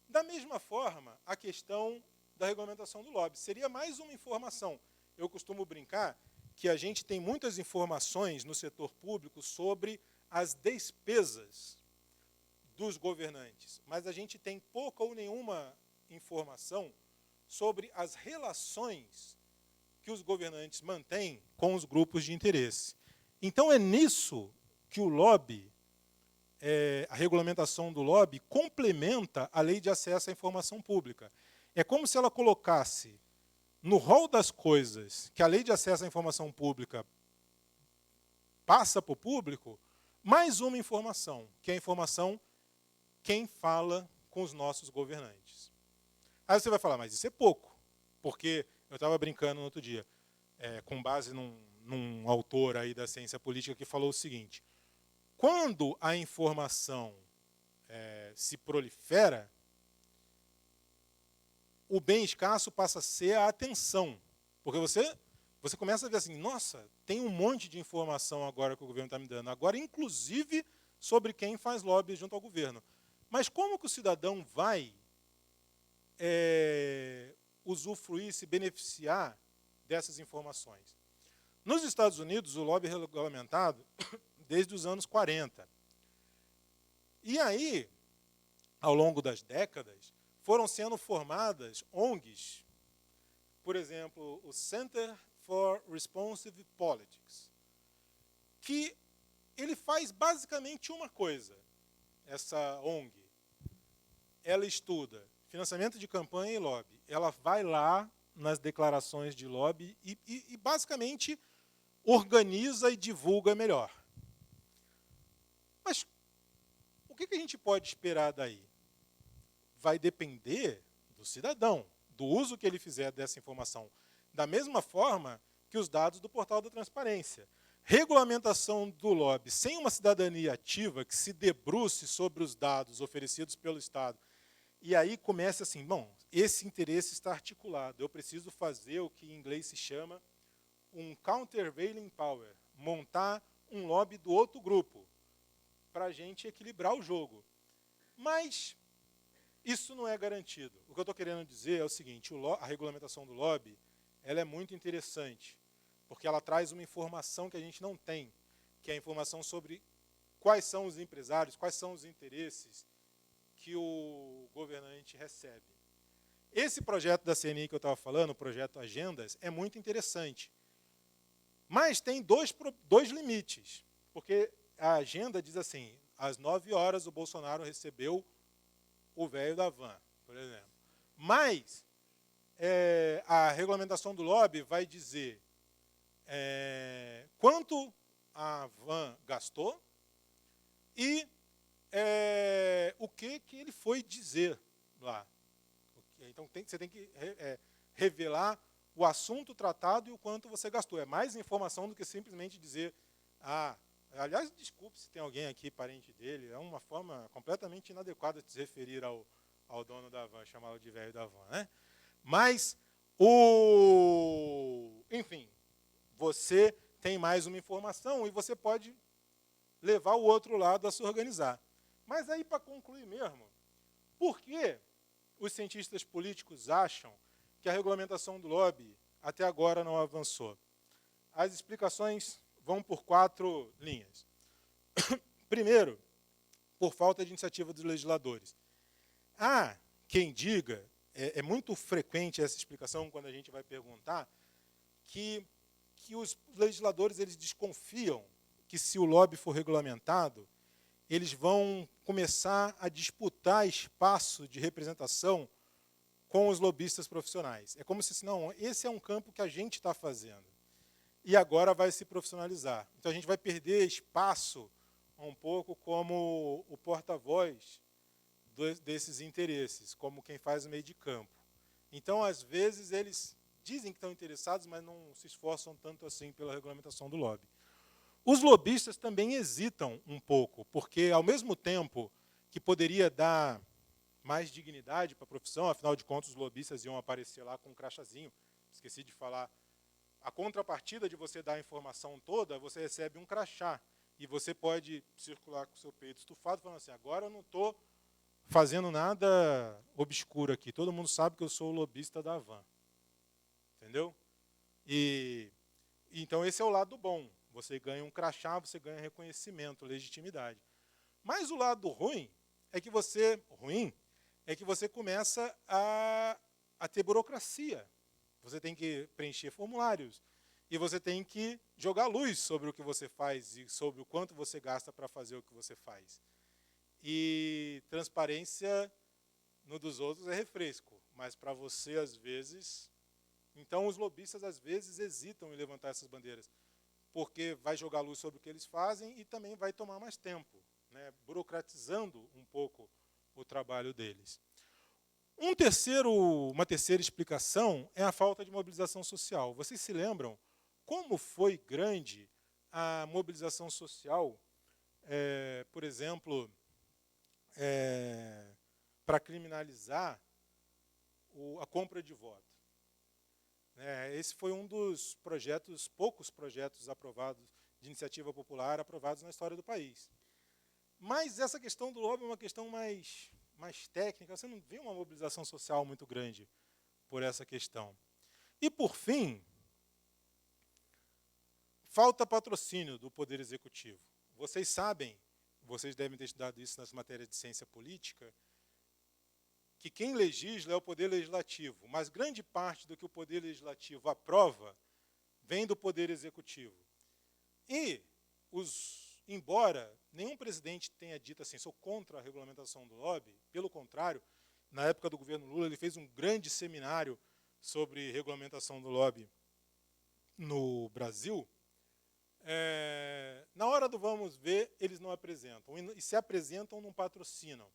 Da mesma forma, a questão da regulamentação do lobby seria mais uma informação. Eu costumo brincar que a gente tem muitas informações no setor público sobre as despesas dos governantes, mas a gente tem pouca ou nenhuma informação sobre as relações que os governantes mantêm com os grupos de interesse. Então, é nisso que o lobby, a regulamentação do lobby, complementa a lei de acesso à informação pública. É como se ela colocasse no rol das coisas que a lei de acesso à informação pública passa para o público, mais uma informação, que é a informação quem fala com os nossos governantes. Aí você vai falar, mas isso é pouco, porque eu estava brincando no outro dia, com base num autor aí da ciência política que falou o seguinte, quando a informação se prolifera, o bem escasso passa a ser a atenção. Porque você começa a ver assim, nossa, tem um monte de informação agora que o governo está me dando, agora inclusive sobre quem faz lobby junto ao governo. Mas como que o cidadão vai usufruir, se beneficiar dessas informações? Nos Estados Unidos, o lobby é regulamentado desde os anos 40. E aí, ao longo das décadas, foram sendo formadas ONGs, por exemplo, o Center for Responsive Politics, que ele faz basicamente uma coisa, essa ONG. Ela estuda financiamento de campanha e lobby. Ela vai lá nas declarações de lobby e basicamente organiza e divulga melhor. Mas o que a gente pode esperar daí? Vai depender do cidadão, do uso que ele fizer dessa informação. Da mesma forma que os dados do portal da transparência. Regulamentação do lobby sem uma cidadania ativa que se debruce sobre os dados oferecidos pelo Estado. E aí começa assim, bom, esse interesse está articulado. Eu preciso fazer o que em inglês se chama um countervailing power, montar um lobby do outro grupo, para a gente equilibrar o jogo. Mas isso não é garantido. O que eu estou querendo dizer é o seguinte, a regulamentação do lobby ela é muito interessante, porque ela traz uma informação que a gente não tem, que é a informação sobre quais são os empresários, quais são os interesses que o governante recebe. Esse projeto da CNI que eu estava falando, o projeto Agendas, é muito interessante. Mas tem dois limites, porque a agenda diz assim, às 9 horas o Bolsonaro recebeu o velho da van, por exemplo. Mas a regulamentação do lobby vai dizer quanto a Van gastou e o que ele foi dizer lá. Então, você tem que revelar o assunto tratado e o quanto você gastou. É mais informação do que simplesmente dizer, aliás, desculpe se tem alguém aqui, parente dele, é uma forma completamente inadequada de se referir ao dono da van, chamá-lo de velho da van, né? Mas, enfim, você tem mais uma informação e você pode levar o outro lado a se organizar. Mas aí, para concluir mesmo, por que os cientistas políticos acham que a regulamentação do lobby até agora não avançou? As explicações vão por 4 linhas. Primeiro, por falta de iniciativa dos legisladores. Há quem diga, é muito frequente essa explicação quando a gente vai perguntar, que os legisladores eles desconfiam que se o lobby for regulamentado, eles vão começar a disputar espaço de representação com os lobistas profissionais. É como se, não, esse é um campo que a gente está fazendo. E agora vai se profissionalizar. Então, a gente vai perder espaço um pouco como o porta-voz desses interesses, como quem faz o meio de campo. Então, às vezes, eles dizem que estão interessados, mas não se esforçam tanto assim pela regulamentação do lobby. Os lobistas também hesitam um pouco, porque, ao mesmo tempo que poderia dar mais dignidade para a profissão, afinal de contas, os lobistas iam aparecer lá com um crachazinho, esqueci de falar, a contrapartida de você dar a informação toda, você recebe um crachá, e você pode circular com o seu peito estufado, falando assim, agora eu não estou fazendo nada obscuro aqui, todo mundo sabe que eu sou o lobista da van. Entendeu? Então, esse é o lado bom. Você ganha um crachá, você ganha reconhecimento, legitimidade. Mas o lado ruim é que você começa a ter burocracia. Você tem que preencher formulários. E você tem que jogar luz sobre o que você faz e sobre o quanto você gasta para fazer o que você faz. E transparência no dos outros é refresco. Mas para você, às vezes... Então, os lobistas, às vezes, hesitam em levantar essas bandeiras, porque vai jogar luz sobre o que eles fazem e também vai tomar mais tempo, né, burocratizando um pouco o trabalho deles. Uma terceira explicação é a falta de mobilização social. Vocês se lembram como foi grande a mobilização social, por exemplo, para criminalizar a compra de voto? Esse foi um dos poucos projetos aprovados, de iniciativa popular, aprovados na história do país. Mas essa questão do lobby é uma questão mais técnica, você não vê uma mobilização social muito grande por essa questão. E, por fim, falta patrocínio do Poder Executivo. Vocês sabem, vocês devem ter estudado isso nas matérias de ciência política, que quem legisla é o Poder Legislativo, mas grande parte do que o Poder Legislativo aprova vem do Poder Executivo. E, embora nenhum presidente tenha dito assim, sou contra a regulamentação do lobby, pelo contrário, na época do governo Lula, ele fez um grande seminário sobre regulamentação do lobby no Brasil. Na hora do vamos ver, eles não apresentam, e se apresentam, não patrocinam.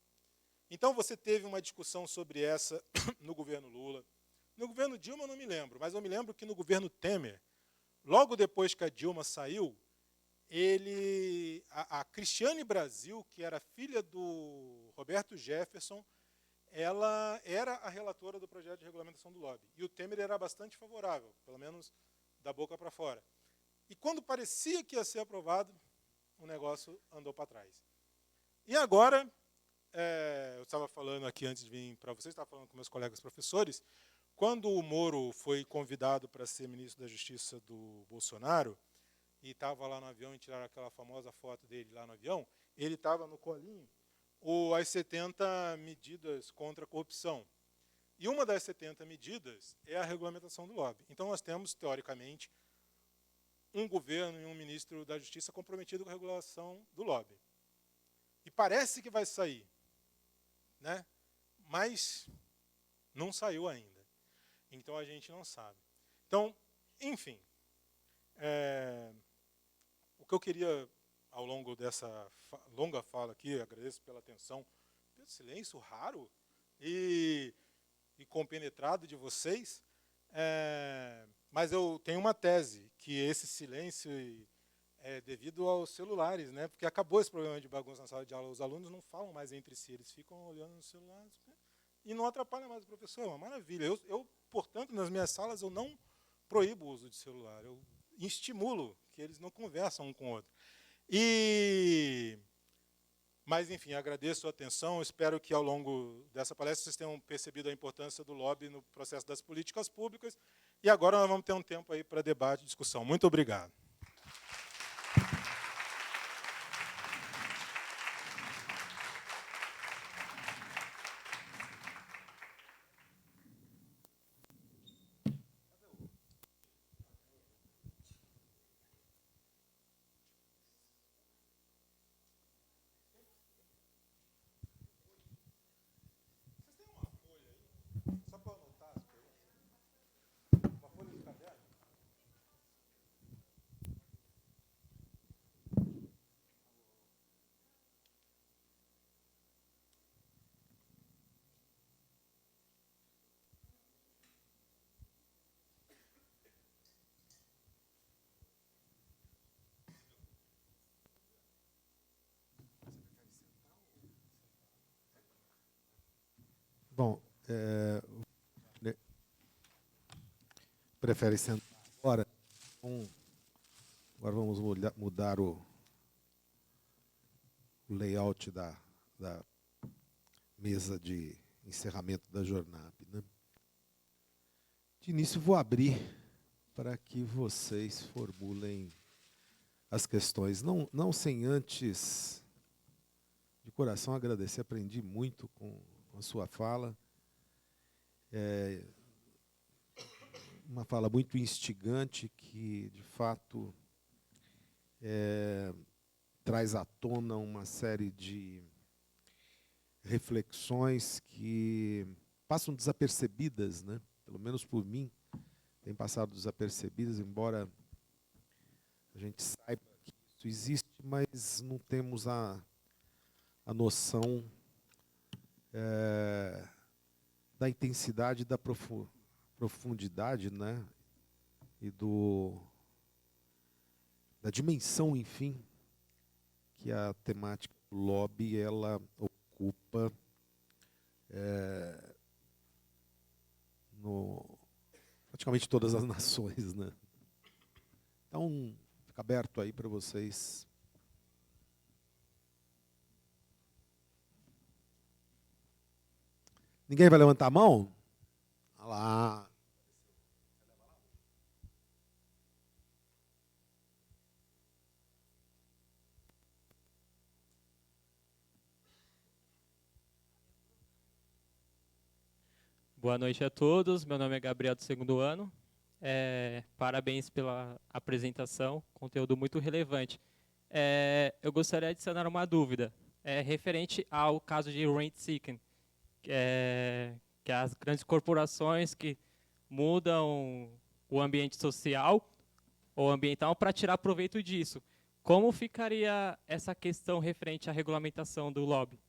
Então, você teve uma discussão sobre essa no governo Lula. No governo Dilma, eu não me lembro, mas eu me lembro que no governo Temer, logo depois que a Dilma saiu, a Cristiane Brasil, que era filha do Roberto Jefferson, ela era a relatora do projeto de regulamentação do lobby. E o Temer era bastante favorável, pelo menos da boca para fora. E quando parecia que ia ser aprovado, o negócio andou para trás. E agora... eu estava falando aqui antes de vir para vocês, estava falando com meus colegas professores, quando o Moro foi convidado para ser ministro da Justiça do Bolsonaro, e estava lá no avião e tiraram aquela famosa foto dele lá no avião, ele estava no colinho as 70 medidas contra a corrupção. E uma das 70 medidas é a regulamentação do lobby. Então, nós temos, teoricamente, um governo e um ministro da Justiça comprometido com a regulação do lobby. E parece que vai sair, né? Mas não saiu ainda. Então a gente não sabe. Então, enfim, o que eu queria, ao longo dessa longa fala aqui, agradeço pela atenção, pelo silêncio raro e compenetrado de vocês, mas eu tenho uma tese, que esse silêncio é devido aos celulares, né? Porque acabou esse problema de bagunça na sala de aula, os alunos não falam mais entre si, eles ficam olhando no celular, né? E não atrapalha mais o professor, é uma maravilha. Eu, portanto, nas minhas salas, eu não proíbo o uso de celular, eu estimulo que eles não conversam um com o outro. Mas, enfim, agradeço a atenção, espero que ao longo dessa palestra vocês tenham percebido a importância do lobby no processo das políticas públicas, e agora nós vamos ter um tempo aí para debate e discussão. Muito obrigado. Só para anotar as perguntas. Uma folha de caderno. Bom, prefere sentar agora? Agora vamos mudar o layout da mesa de encerramento da jornada, né? De início, vou abrir para que vocês formulem as questões. Não sem antes, de coração, agradecer. Aprendi muito com a sua fala. Uma fala muito instigante que, de fato, traz à tona uma série de reflexões que passam desapercebidas, né? Pelo menos por mim, têm passado desapercebidas, embora a gente saiba que isso existe, mas não temos a noção da intensidade, da profundidade, né? E da dimensão, enfim, que a temática do lobby ela ocupa praticamente todas as nações, né? Então, fica aberto aí para vocês. Ninguém vai levantar a mão? Olha lá. Boa noite a todos, meu nome é Gabriel do segundo ano. Parabéns pela apresentação, conteúdo muito relevante. Eu gostaria de adicionar uma dúvida, referente ao caso de rent seeking, que é as grandes corporações que mudam o ambiente social ou ambiental para tirar proveito disso. Como ficaria essa questão referente à regulamentação do lobby?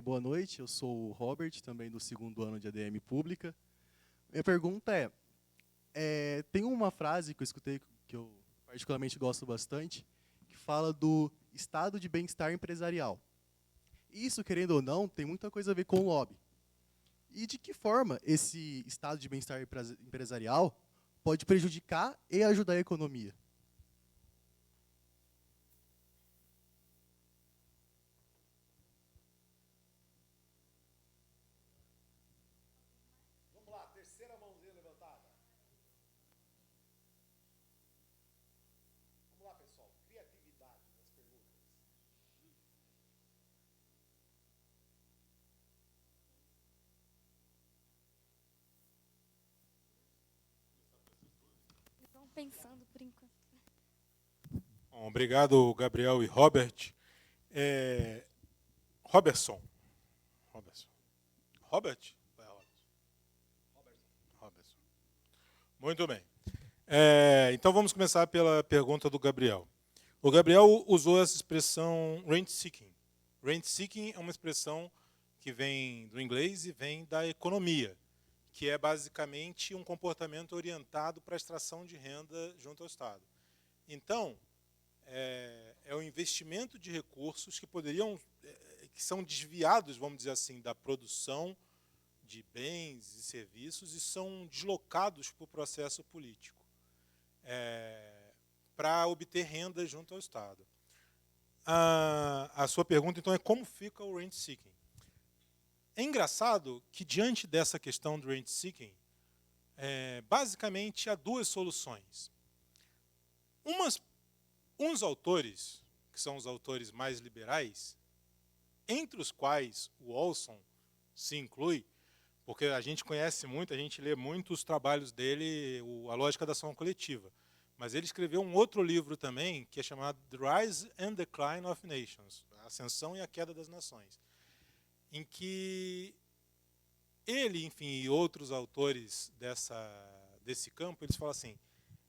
Boa noite, eu sou o Robert, também do segundo ano de ADM Pública. Minha pergunta tem uma frase que eu escutei, que eu particularmente gosto bastante, que fala do estado de bem-estar empresarial. Isso, querendo ou não, tem muita coisa a ver com o lobby. E de que forma esse estado de bem-estar empresarial pode prejudicar e ajudar a economia? Vamos lá, pessoal. pensando por enquanto. Bom, obrigado, Gabriel e Robert. Robertson. Robert? Robertson. Muito bem. Então vamos começar pela pergunta do Gabriel. O Gabriel usou essa expressão rent seeking. Rent seeking é uma expressão que vem do inglês e vem da economia, que é basicamente um comportamento orientado para a extração de renda junto ao Estado. Então, é o investimento de recursos que que são desviados, vamos dizer assim, da produção de bens e serviços e são deslocados para o processo político, para obter renda junto ao Estado. A sua pergunta, então, é como fica o rent seeking. É engraçado que, diante dessa questão do rent seeking, basicamente há duas soluções. Uns autores, que são os autores mais liberais, entre os quais o Olson se inclui, porque a gente conhece muito, a gente lê muito os trabalhos dele, A Lógica da Ação Coletiva. Mas ele escreveu um outro livro também, que é chamado The Rise and Decline of Nations, A Ascensão e a Queda das Nações, em que ele, enfim, e outros autores desse campo, eles falam assim,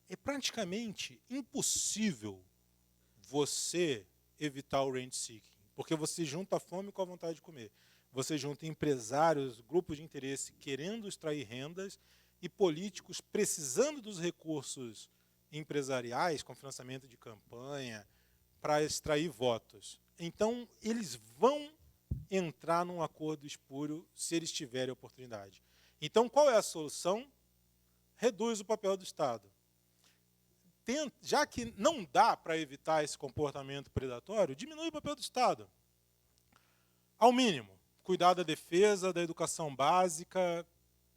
é praticamente impossível você evitar o rent seeking, porque você junta a fome com a vontade de comer. Você junta empresários, grupos de interesse querendo extrair rendas e políticos precisando dos recursos empresariais, com financiamento de campanha, para extrair votos. Então, eles vão entrar num acordo espúrio se eles tiverem a oportunidade. Então, qual é a solução? Reduz o papel do Estado. Já que não dá para evitar esse comportamento predatório, diminui o papel do Estado. Ao mínimo, cuidar da defesa, da educação básica,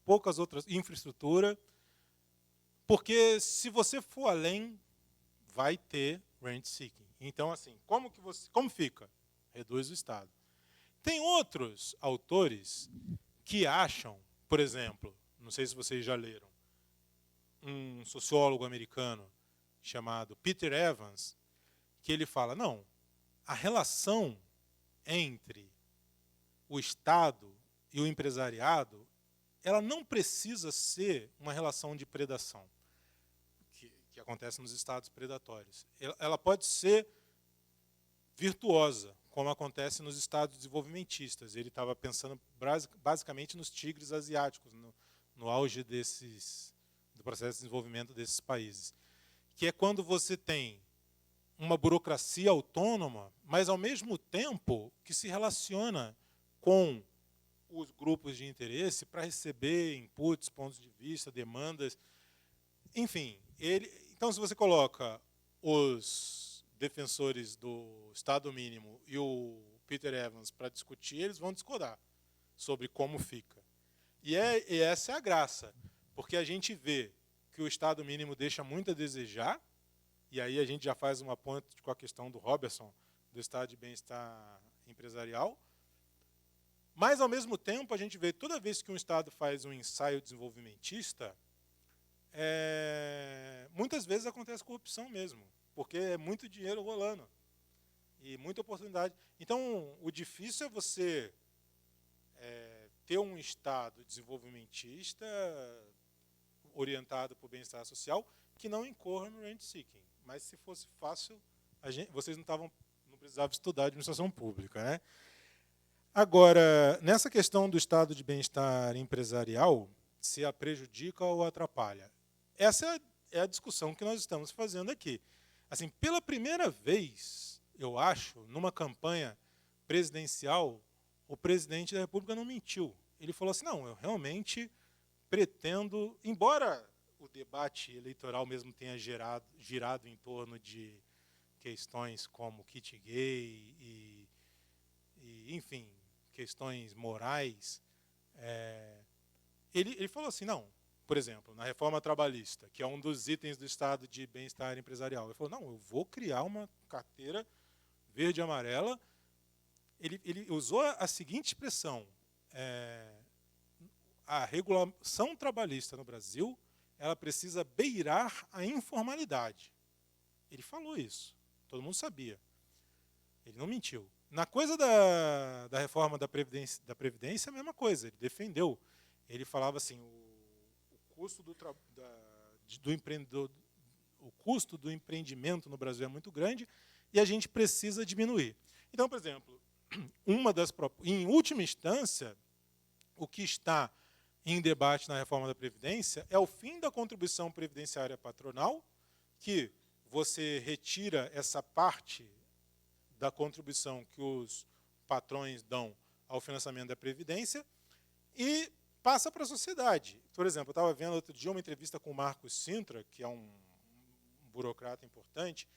poucas outras, infraestrutura, porque se você for além, vai ter rent seeking. Então, assim, como fica? Reduz o Estado. Tem outros autores que acham, por exemplo, não sei se vocês já leram, um sociólogo americano chamado Peter Evans, que ele fala, não, a relação entre o Estado e o empresariado, ela não precisa ser uma relação de predação, que acontece nos estados predatórios. Ela pode ser virtuosa, como acontece nos estados desenvolvimentistas. Ele estava pensando basicamente nos tigres asiáticos, no auge do processo de desenvolvimento desses países, que é quando você tem uma burocracia autônoma, mas, ao mesmo tempo, que se relaciona com os grupos de interesse para receber inputs, pontos de vista, demandas. Enfim, então, se você coloca os defensores do Estado mínimo e o Peter Evans para discutir, eles vão discordar sobre como fica. E essa é a graça, porque a gente vê que o Estado mínimo deixa muito a desejar, e aí a gente já faz uma ponte com a questão do Robertson, do estado de bem-estar empresarial, mas, ao mesmo tempo, a gente vê, toda vez que um Estado faz um ensaio desenvolvimentista, muitas vezes acontece corrupção mesmo, porque é muito dinheiro rolando e muita oportunidade. Então, o difícil é você ter um Estado desenvolvimentista orientado para o bem-estar social que não incorra no rent seeking. Mas, se fosse fácil, vocês não precisavam estudar administração pública, né? Agora, nessa questão do estado de bem-estar empresarial, se a prejudica ou atrapalha, essa é a discussão que nós estamos fazendo aqui. Assim, pela primeira vez, eu acho, numa campanha presidencial, o presidente da República não mentiu. Ele falou assim, não, eu realmente pretendo, embora o debate eleitoral mesmo tenha girado em torno de questões como kit gay e enfim, questões morais, ele falou assim, não, por exemplo, na reforma trabalhista, que é um dos itens do estado de bem-estar empresarial, ele falou, não, eu vou criar uma carteira verde e amarela. Ele usou a seguinte expressão, a regulação trabalhista no Brasil ela precisa beirar a informalidade. Ele falou isso, todo mundo sabia. Ele não mentiu. Na coisa da reforma da Previdência, a mesma coisa, ele defendeu. Ele falava assim, o custo do empreendedor, o custo do empreendimento no Brasil é muito grande e a gente precisa diminuir. Então, por exemplo, em última instância, o que está em debate na reforma da Previdência é o fim da contribuição previdenciária patronal, que você retira essa parte da contribuição que os patrões dão ao financiamento da Previdência e passa para a sociedade. Por exemplo, eu estava vendo outro dia uma entrevista com o Marcos Sintra, que é um burocrata importante,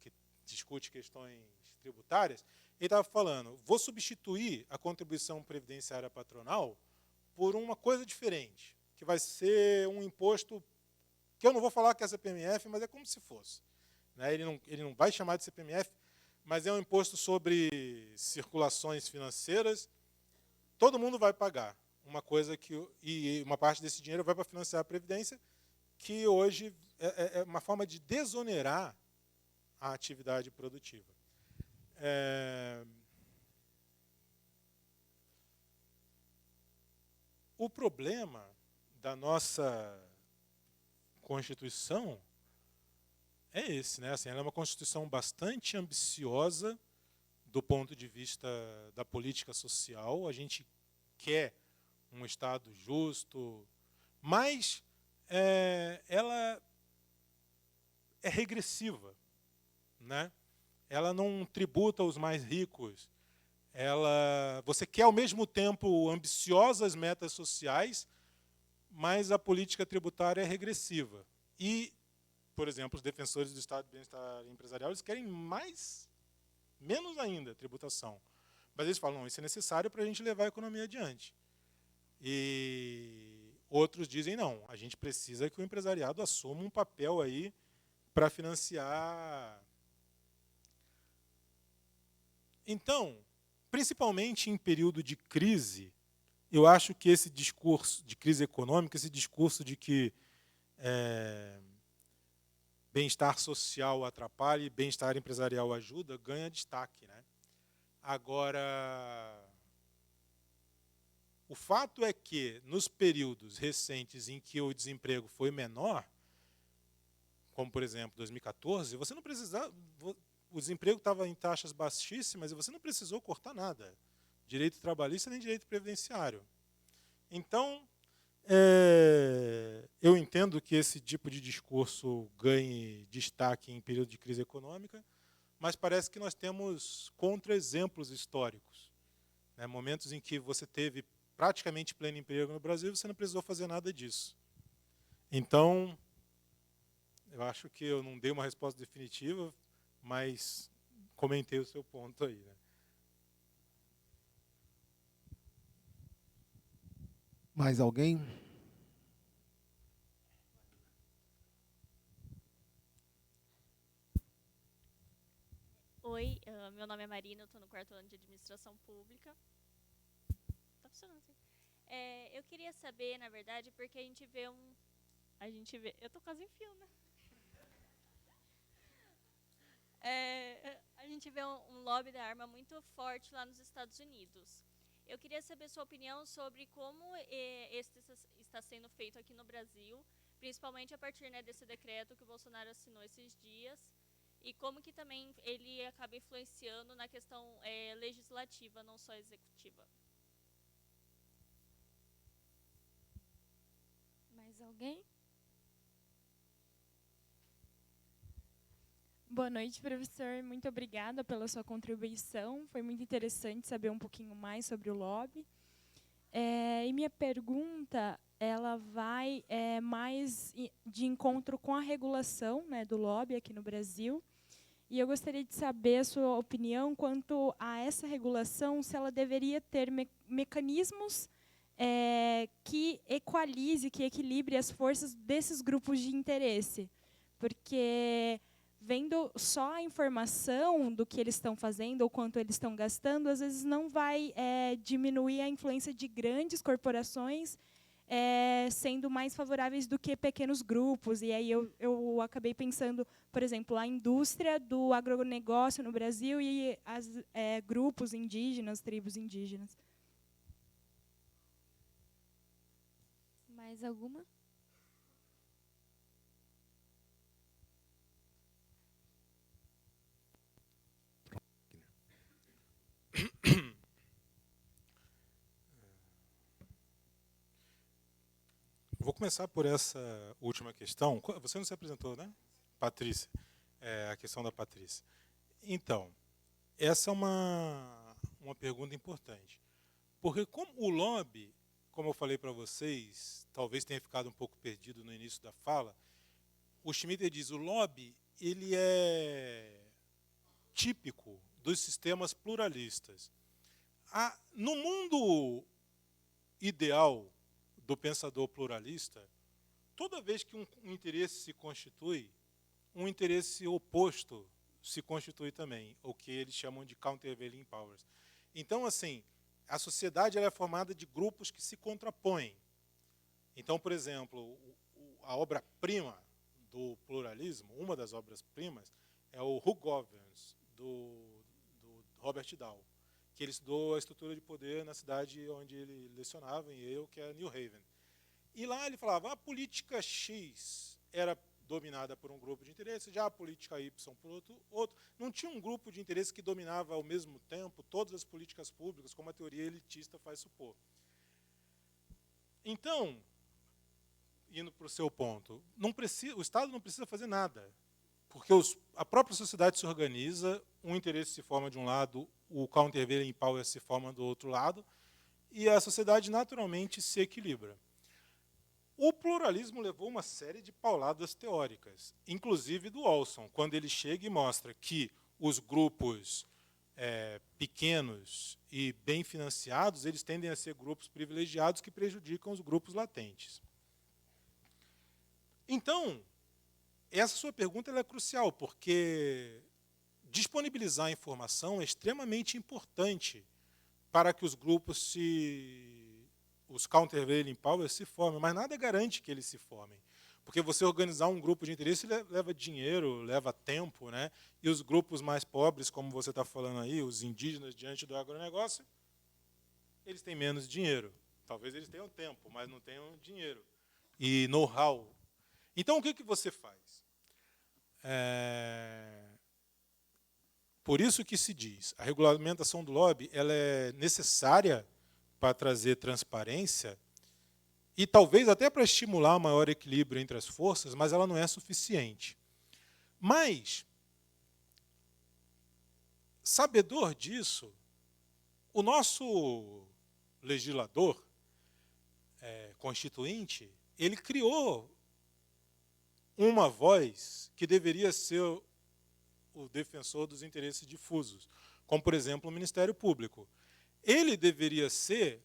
que discute questões tributárias. Ele estava falando, vou substituir a contribuição previdenciária patronal por uma coisa diferente, que vai ser um imposto, que eu não vou falar que é CPMF, mas é como se fosse. Né? Ele não vai chamar de CPMF, mas é um imposto sobre circulações financeiras. Todo mundo vai pagar uma coisa e uma parte desse dinheiro vai para financiar a Previdência, que hoje é uma forma de desonerar a atividade produtiva. O problema da nossa Constituição é esse, né? Assim, ela é uma Constituição bastante ambiciosa do ponto de vista da política social. A gente quer um Estado justo, mas ela é regressiva, né? Ela não tributa os mais ricos. Você quer, ao mesmo tempo, ambiciosas metas sociais, mas a política tributária é regressiva. E, por exemplo, os defensores do Estado de Bem-Estar Empresarial, eles querem menos ainda tributação. Mas eles falam, não, isso é necessário para a gente levar a economia adiante. E outros dizem, não, a gente precisa que o empresariado assuma um papel aí para financiar. Então, principalmente em período de crise, eu acho que esse discurso de crise econômica, esse discurso de que bem-estar social atrapalha e bem-estar empresarial ajuda, ganha destaque, né? Agora, o fato é que, nos períodos recentes em que o desemprego foi menor, como, por exemplo, 2014, você não precisava, o desemprego estava em taxas baixíssimas e você não precisou cortar nada, direito trabalhista nem direito previdenciário. Então, eu entendo que esse tipo de discurso ganhe destaque em período de crise econômica, mas parece que nós temos contra-exemplos históricos. Né? Momentos em que você teve praticamente pleno emprego no Brasil, você não precisou fazer nada disso. Então, eu acho que eu não dei uma resposta definitiva, mas comentei o seu ponto aí. Né? Mais alguém? Oi, meu nome é Marina, eu estou no 4º ano de Administração Pública. Tá funcionando assim. Eu queria saber, na verdade, porque a gente vê eu estou quase em fio, né? A gente vê um lobby da arma muito forte lá nos Estados Unidos. Eu queria saber sua opinião sobre como está sendo feito aqui no Brasil, principalmente a partir, né, desse decreto que o Bolsonaro assinou esses dias, e como que também ele acaba influenciando na questão legislativa, não só executiva. Mais alguém? Boa noite, professor. Muito obrigada pela sua contribuição. Foi muito interessante saber um pouquinho mais sobre o lobby. E minha pergunta, ela vai mais de encontro com a regulação, né, do lobby aqui no Brasil. E eu gostaria de saber a sua opinião quanto a essa regulação, se ela deveria ter mecanismos que equalize, que equilibre as forças desses grupos de interesse. Porque, vendo só a informação do que eles estão fazendo ou quanto eles estão gastando, às vezes não vai diminuir a influência de grandes corporações sendo mais favoráveis do que pequenos grupos. E aí eu acabei pensando, por exemplo, a indústria do agronegócio no Brasil e grupos indígenas, tribos indígenas. Mais alguma? Vou começar por essa última questão. Você não se apresentou, né? Patrícia. A questão da Patrícia. Então, essa é uma pergunta importante. Porque como o lobby, como eu falei para vocês, talvez tenha ficado um pouco perdido no início da fala, o Schmitter diz, o lobby ele é típico dos sistemas pluralistas. No mundo ideal do pensador pluralista, toda vez que um interesse se constitui, um interesse oposto se constitui também, o que eles chamam de countervailing powers. Então, assim, a sociedade ela é formada de grupos que se contrapõem. Então, por exemplo, a obra-prima do pluralismo, uma das obras-primas, é o Who Governs, do Robert Dahl, que ele estudou a estrutura de poder na cidade onde ele lecionava, em Yale, que é New Haven. E lá ele falava, a política X era dominada por um grupo de interesse, já a política Y por outro. Não tinha um grupo de interesse que dominava ao mesmo tempo todas as políticas públicas, como a teoria elitista faz supor. Então, indo para o seu ponto, o Estado não precisa fazer nada, porque a própria sociedade se organiza, um interesse se forma de um lado, o countervailing power se forma do outro lado, e a sociedade naturalmente se equilibra. O pluralismo levou uma série de pauladas teóricas, inclusive do Olson, quando ele chega e mostra que os grupos pequenos e bem financiados, eles tendem a ser grupos privilegiados que prejudicam os grupos latentes. Então, essa sua pergunta ela é crucial, porque disponibilizar a informação é extremamente importante para que os grupos os countervailing powers se formem, mas nada garante que eles se formem. Porque você organizar um grupo de interesse leva dinheiro, leva tempo, né? E os grupos mais pobres, como você está falando aí, os indígenas diante do agronegócio, eles têm menos dinheiro. Talvez eles tenham tempo, mas não tenham dinheiro. E know-how. Então, o que você faz? Por isso que se diz, a regulamentação do lobby ela é necessária para trazer transparência e talvez até para estimular maior equilíbrio entre as forças, mas ela não é suficiente. Mas, sabedor disso, o nosso legislador constituinte, ele criou uma voz que deveria ser o defensor dos interesses difusos, como, por exemplo, o Ministério Público. Ele deveria ser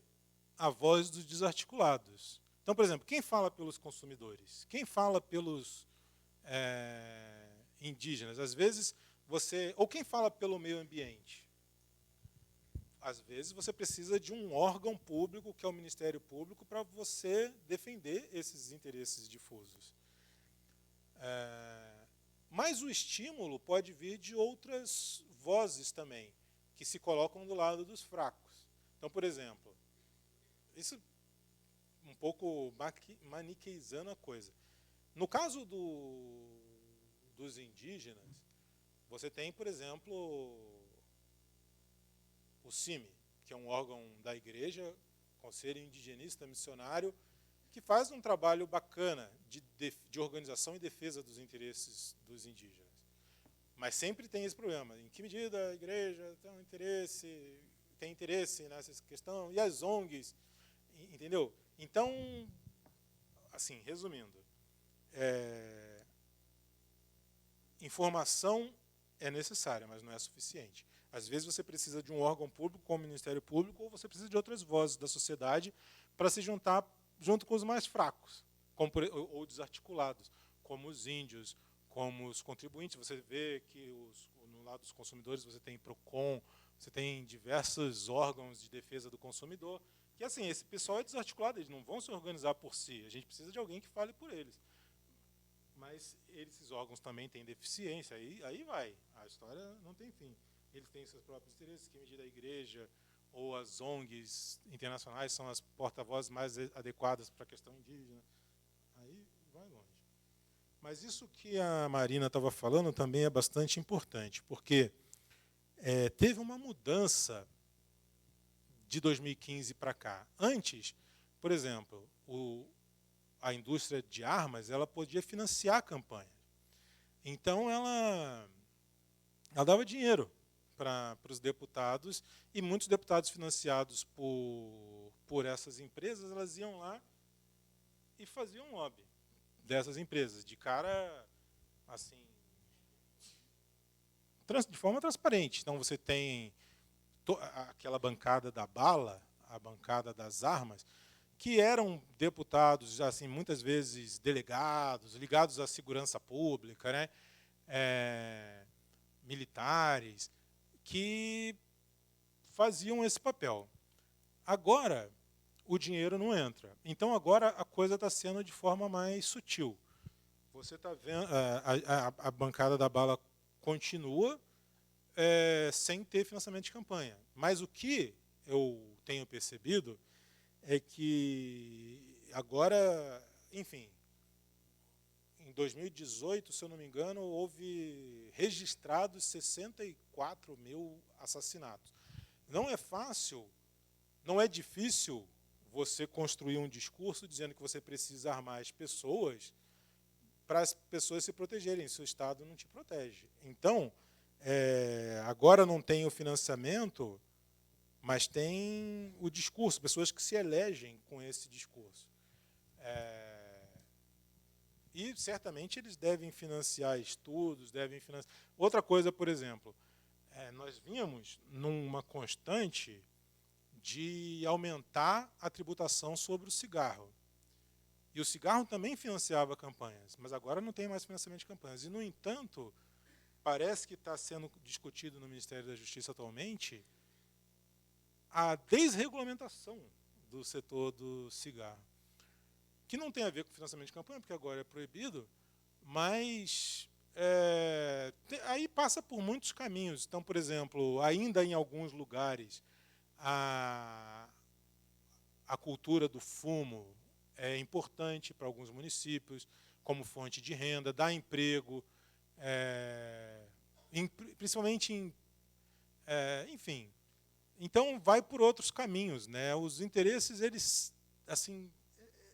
a voz dos desarticulados. Então, por exemplo, quem fala pelos consumidores? Quem fala pelos indígenas? Às vezes, ou quem fala pelo meio ambiente? Às vezes, você precisa de um órgão público, que é o Ministério Público, para você defender esses interesses difusos. Mas o estímulo pode vir de outras vozes também, que se colocam do lado dos fracos. Então, por exemplo, isso um pouco maniqueizando a coisa. No caso dos indígenas, você tem, por exemplo, o CIMI, que é um órgão da igreja, Conselho Indigenista Missionário, que faz um trabalho bacana de organização e defesa dos interesses dos indígenas. Mas sempre tem esse problema. Em que medida a igreja tem interesse nessa questão? E as ONGs? Entendeu? Então, assim, resumindo, informação é necessária, mas não é suficiente. Às vezes você precisa de um órgão público, como o Ministério Público, ou você precisa de outras vozes da sociedade para se juntar junto com os mais fracos, ou desarticulados, como os índios, como os contribuintes. Você vê que no lado dos consumidores você tem PROCON, você tem diversos órgãos de defesa do consumidor, que assim, esse pessoal é desarticulado, eles não vão se organizar por si, a gente precisa de alguém que fale por eles. Mas esses órgãos também têm deficiência, aí vai, a história não tem fim. Eles têm seus próprios interesses, que medida a igreja ou as ONGs internacionais são as porta-vozes mais adequadas para a questão indígena. Aí vai longe. Mas isso que a Marina estava falando também é bastante importante, porque teve uma mudança de 2015 para cá. Antes, por exemplo, a indústria de armas ela podia financiar a campanha. Então, ela dava dinheiro para os deputados, e muitos deputados financiados por essas empresas, elas iam lá e faziam lobby dessas empresas, de cara, assim, de forma transparente. Então, você tem aquela bancada da bala, a bancada das armas, que eram deputados, assim, muitas vezes delegados, ligados à segurança pública, né? Militares, que faziam esse papel. Agora, o dinheiro não entra. Então, agora, a coisa está sendo de forma mais sutil. Você está vendo, a bancada da bala continua sem ter financiamento de campanha. Mas o que eu tenho percebido é que agora, enfim, em 2018, se eu não me engano, houve registrados 64 mil assassinatos. Não é fácil, não é difícil você construir um discurso dizendo que você precisa armar as pessoas para as pessoas se protegerem, se o Estado não te protege. Então, agora não tem o financiamento, mas tem o discurso, pessoas que se elegem com esse discurso. E, certamente, eles devem financiar estudos, devem financiar... Outra coisa, por exemplo, nós vínhamos numa constante de aumentar a tributação sobre o cigarro. E o cigarro também financiava campanhas, mas agora não tem mais financiamento de campanhas. E, no entanto, parece que está sendo discutido no Ministério da Justiça atualmente a desregulamentação do setor do cigarro, que não tem a ver com financiamento de campanha, porque agora é proibido, mas aí passa por muitos caminhos. Então, por exemplo, ainda em alguns lugares, a cultura do fumo é importante para alguns municípios, como fonte de renda, dá emprego, principalmente enfim. Então, vai por outros caminhos, né? Os interesses, eles, assim,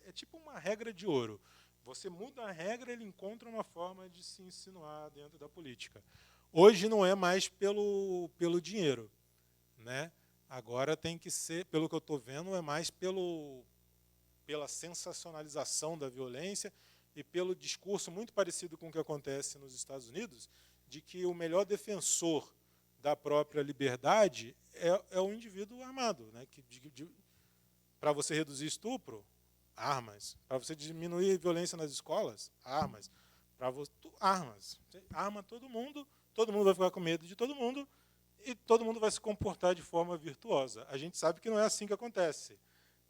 é tipo uma regra de ouro. Você muda a regra, ele encontra uma forma de se insinuar dentro da política. Hoje não é mais pelo dinheiro, né? Agora tem que ser, pelo que eu estou vendo, é mais pela sensacionalização da violência e pelo discurso muito parecido com o que acontece nos Estados Unidos, de que o melhor defensor da própria liberdade é o indivíduo armado, né? Para você reduzir estupro, armas. Para você diminuir a violência nas escolas, armas. Armas. Você arma todo mundo vai ficar com medo de todo mundo e todo mundo vai se comportar de forma virtuosa. A gente sabe que não é assim que acontece,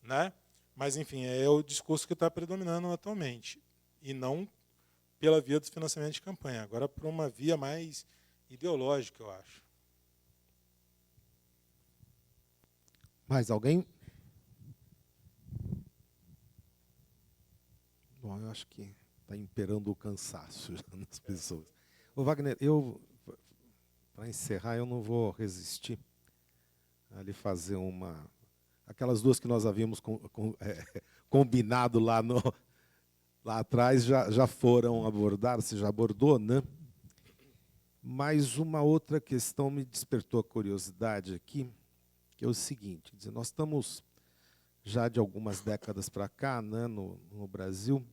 né? Mas, enfim, é o discurso que está predominando atualmente. E não pela via do financiamento de campanha. Agora, por uma via mais ideológica, eu acho. Mais alguém? Bom, eu acho que está imperando o cansaço já nas pessoas. Ô, Wagner, para encerrar, eu não vou resistir a lhe fazer aquelas duas que nós havíamos combinado lá atrás já foram abordadas, você já abordou, né? Mas uma outra questão me despertou a curiosidade aqui, que é o seguinte, quer dizer, nós estamos já de algumas décadas para cá, né, no Brasil,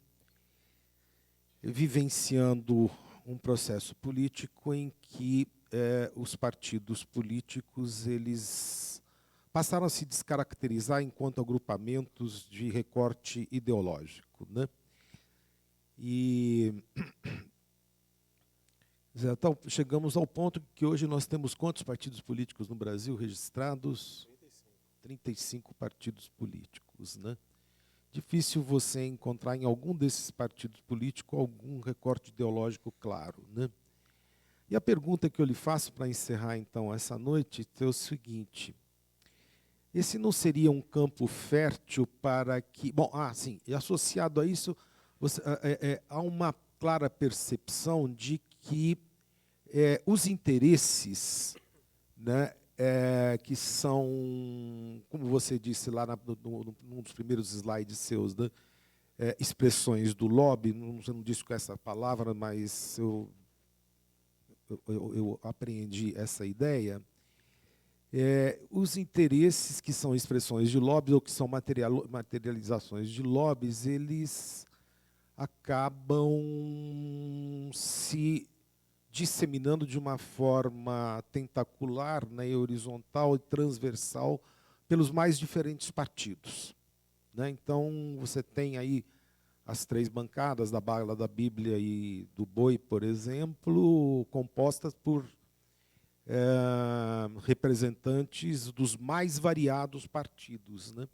vivenciando um processo político em que os partidos políticos eles passaram a se descaracterizar enquanto agrupamentos de recorte ideológico, né? E então, chegamos ao ponto que hoje nós temos quantos partidos políticos no Brasil registrados? 35 partidos políticos, né? Difícil você encontrar em algum desses partidos políticos algum recorte ideológico claro, né? E a pergunta que eu lhe faço para encerrar, então, essa noite é o seguinte: esse não seria um campo fértil para que... Bom, sim, e associado a isso, há uma clara percepção de que os interesses, né, que são, como você disse lá num dos primeiros slides seus, né, expressões do lobby, você não disse com essa palavra, mas eu apreendi essa ideia, os interesses que são expressões de lobbies ou que são materializações de lobbies, eles acabam se disseminando de uma forma tentacular, né, horizontal e transversal pelos mais diferentes partidos, né? Então, você tem aí as 3 bancadas da Bala da Bíblia e do Boi, por exemplo, compostas por representantes dos mais variados partidos, né?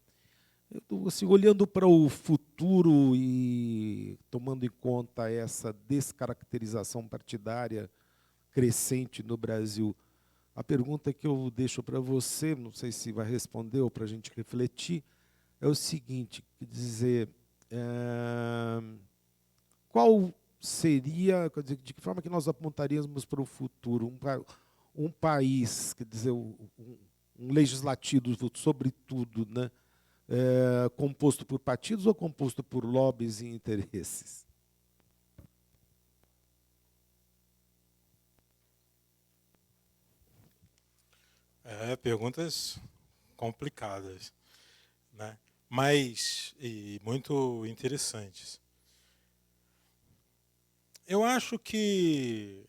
Eu estou assim, olhando para o futuro e tomando em conta essa descaracterização partidária crescente no Brasil. A pergunta que eu deixo para você, não sei se vai responder ou para a gente refletir, é o seguinte: quer dizer, qual seria, quer dizer, de que forma que nós apontaríamos para o futuro um país, quer dizer, um legislativo, sobretudo, né, composto por partidos ou composto por lobbies e interesses? Perguntas complicadas, né? Mas e muito interessantes. Eu acho que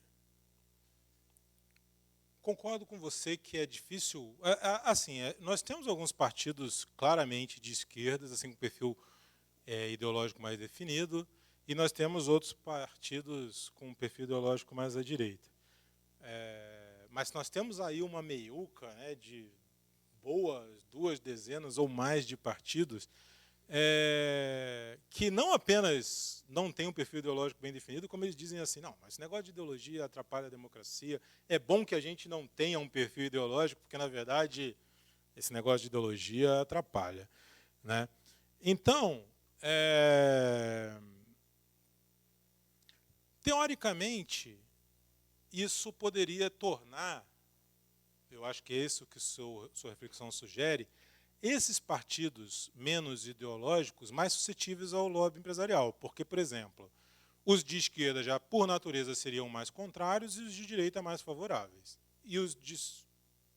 concordo com você que é difícil. Assim, nós temos alguns partidos claramente de esquerdas, assim, com perfil ideológico mais definido, e nós temos outros partidos com perfil ideológico mais à direita. Mas nós temos aí uma meiuca, né, de boas 2 dezenas ou mais de partidos que não apenas não tem um perfil ideológico bem definido, como eles dizem assim, não, mas esse negócio de ideologia atrapalha a democracia, é bom que a gente não tenha um perfil ideológico, porque, na verdade, esse negócio de ideologia atrapalha, né? Então, teoricamente, isso poderia tornar, eu acho que é isso que sua reflexão sugere, esses partidos menos ideológicos mais suscetíveis ao lobby empresarial. Porque, por exemplo, os de esquerda já, por natureza, seriam mais contrários e os de direita mais favoráveis. E os de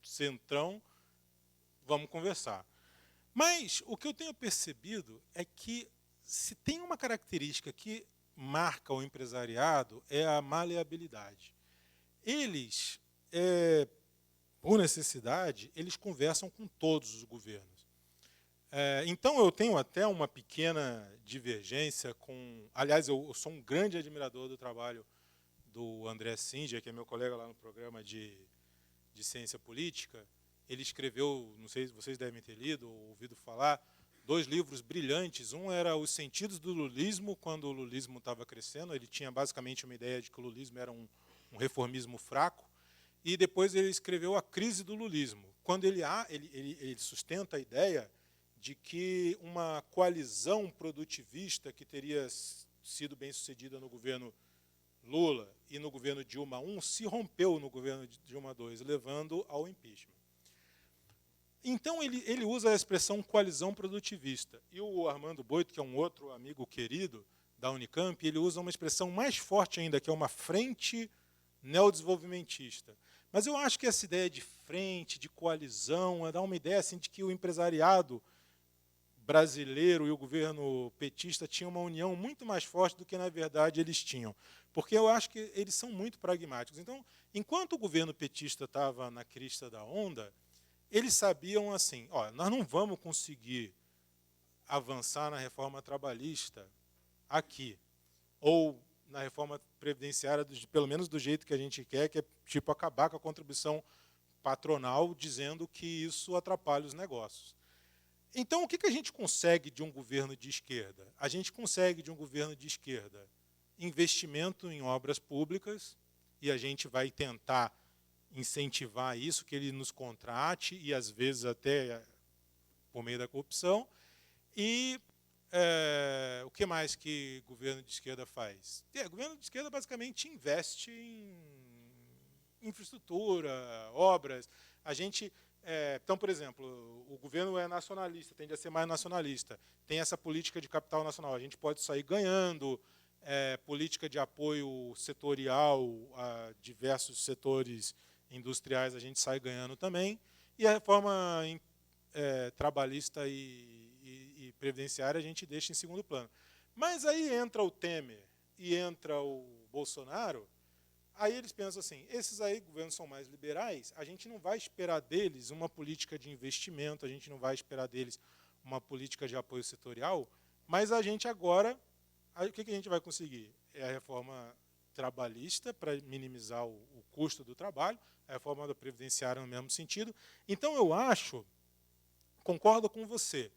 centrão, vamos conversar. Mas o que eu tenho percebido é que, se tem uma característica que marca o empresariado, é a maleabilidade. Eles, por necessidade, eles conversam com todos os governos. Então, eu tenho até uma pequena divergência com... Aliás, eu sou um grande admirador do trabalho do André Singer, que é meu colega lá no programa de Ciência Política. Ele escreveu, não sei se vocês devem ter lido ou ouvido falar, 2 livros brilhantes. Um era Os Sentidos do Lulismo, quando o lulismo estava crescendo. Ele tinha basicamente uma ideia de que o lulismo era um reformismo fraco. E depois ele escreveu A Crise do Lulismo, quando ele sustenta a ideia de que uma coalizão produtivista que teria sido bem sucedida no governo Lula e no governo Dilma I se rompeu no governo Dilma II, levando ao impeachment. Então, ele usa a expressão coalizão produtivista. E o Armando Boito, que é um outro amigo querido da Unicamp, ele usa uma expressão mais forte ainda, que é uma frente neodesenvolvimentista. Mas eu acho que essa ideia de frente, de coalizão, dá uma ideia assim, de que o empresariado brasileiro e o governo petista tinham uma união muito mais forte do que, na verdade, eles tinham. Porque eu acho que eles são muito pragmáticos. Então, enquanto o governo petista estava na crista da onda, eles sabiam assim, nós não vamos conseguir avançar na reforma trabalhista aqui, ou na reforma previdenciária, pelo menos do jeito que a gente quer, que é tipo acabar com a contribuição patronal dizendo que isso atrapalha os negócios. Então, o que a gente consegue de um governo de esquerda? A gente consegue de um governo de esquerda investimento em obras públicas, e a gente vai tentar incentivar isso, que ele nos contrate, e às vezes até por meio da corrupção. E o que mais que o governo de esquerda faz? O governo de esquerda basicamente investe em infraestrutura, obras. A gente, então, por exemplo, o governo é nacionalista, tende a ser mais nacionalista. Tem essa política de capital nacional. A gente pode sair ganhando, política de apoio setorial a diversos setores industriais, a gente sai ganhando também. E a reforma trabalhista e previdenciária a gente deixa em segundo plano. Mas aí entra o Temer e entra o Bolsonaro, aí eles pensam assim, esses aí governos são mais liberais, a gente não vai esperar deles uma política de investimento, a gente não vai esperar deles uma política de apoio setorial, mas a gente agora, o que a gente vai conseguir? É a reforma trabalhista para minimizar o custo do trabalho, a reforma da previdenciária no mesmo sentido. Então eu acho, concordo com você,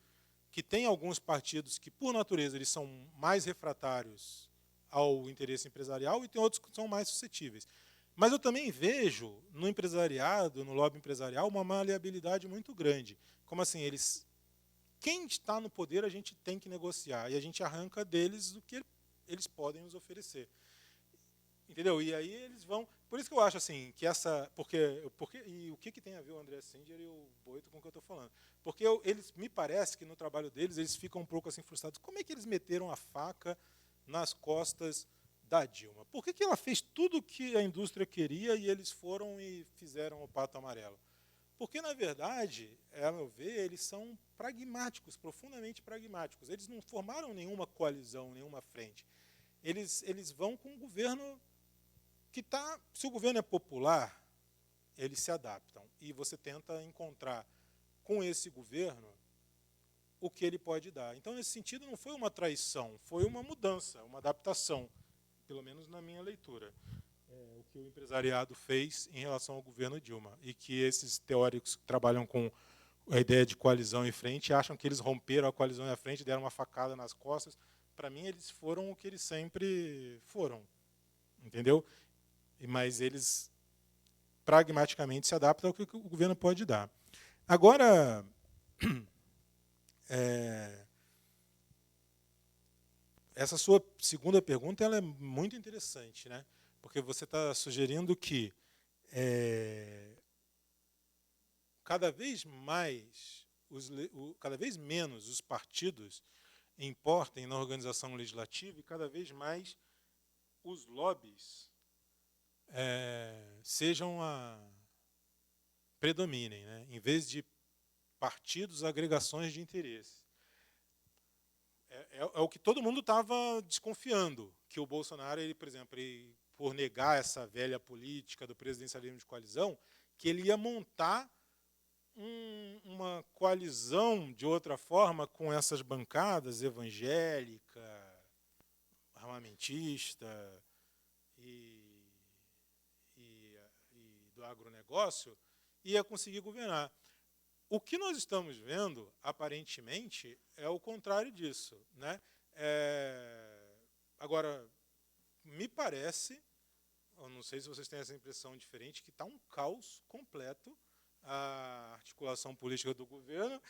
que tem alguns partidos que, por natureza, eles são mais refratários ao interesse empresarial e tem outros que são mais suscetíveis. Mas eu também vejo no empresariado, no lobby empresarial, uma maleabilidade muito grande. Como assim, quem está no poder a gente tem que negociar e a gente arranca deles o que eles podem nos oferecer. Entendeu? E aí eles vão... Por isso que eu acho assim, que essa... E o que tem a ver o André Singer e o Boito com o que eu estou falando? Porque eles, me parece que no trabalho deles, eles ficam um pouco assim frustrados. Como é que eles meteram a faca nas costas da Dilma? Por que ela fez tudo o que a indústria queria e eles foram e fizeram o pato amarelo? Porque, na verdade, a meu ver, eles são pragmáticos, profundamente pragmáticos. Eles não formaram nenhuma coalizão, nenhuma frente. Eles vão com um governo que está... Se o governo é popular, eles se adaptam. E você tenta encontrar com esse governo o que ele pode dar. Então, nesse sentido, não foi uma traição, foi uma mudança, uma adaptação, pelo menos na minha leitura. O que o empresariado fez em relação ao governo Dilma. E que esses teóricos que trabalham com a ideia de coalizão em frente acham que eles romperam a coalizão em frente, deram uma facada nas costas. Para mim, eles foram o que eles sempre foram. Entendeu? Mas eles pragmaticamente se adaptam ao que o governo pode dar. Agora, essa sua segunda pergunta ela é muito interessante, né? Porque você está sugerindo que cada vez menos os partidos importem na organização legislativa e cada vez mais os lobbies predominem, né? Em vez de partidos, agregações de interesse. É o que todo mundo estava desconfiando, que o Bolsonaro, por exemplo, por negar essa velha política do presidencialismo de coalizão, que ele ia montar uma coalizão, de outra forma, com essas bancadas evangélica, armamentista e do agronegócio, ia conseguir governar. O que nós estamos vendo, aparentemente, é o contrário disso, né? Agora, me parece, eu não sei se vocês têm essa impressão diferente, que está um caos completo a articulação política do governo,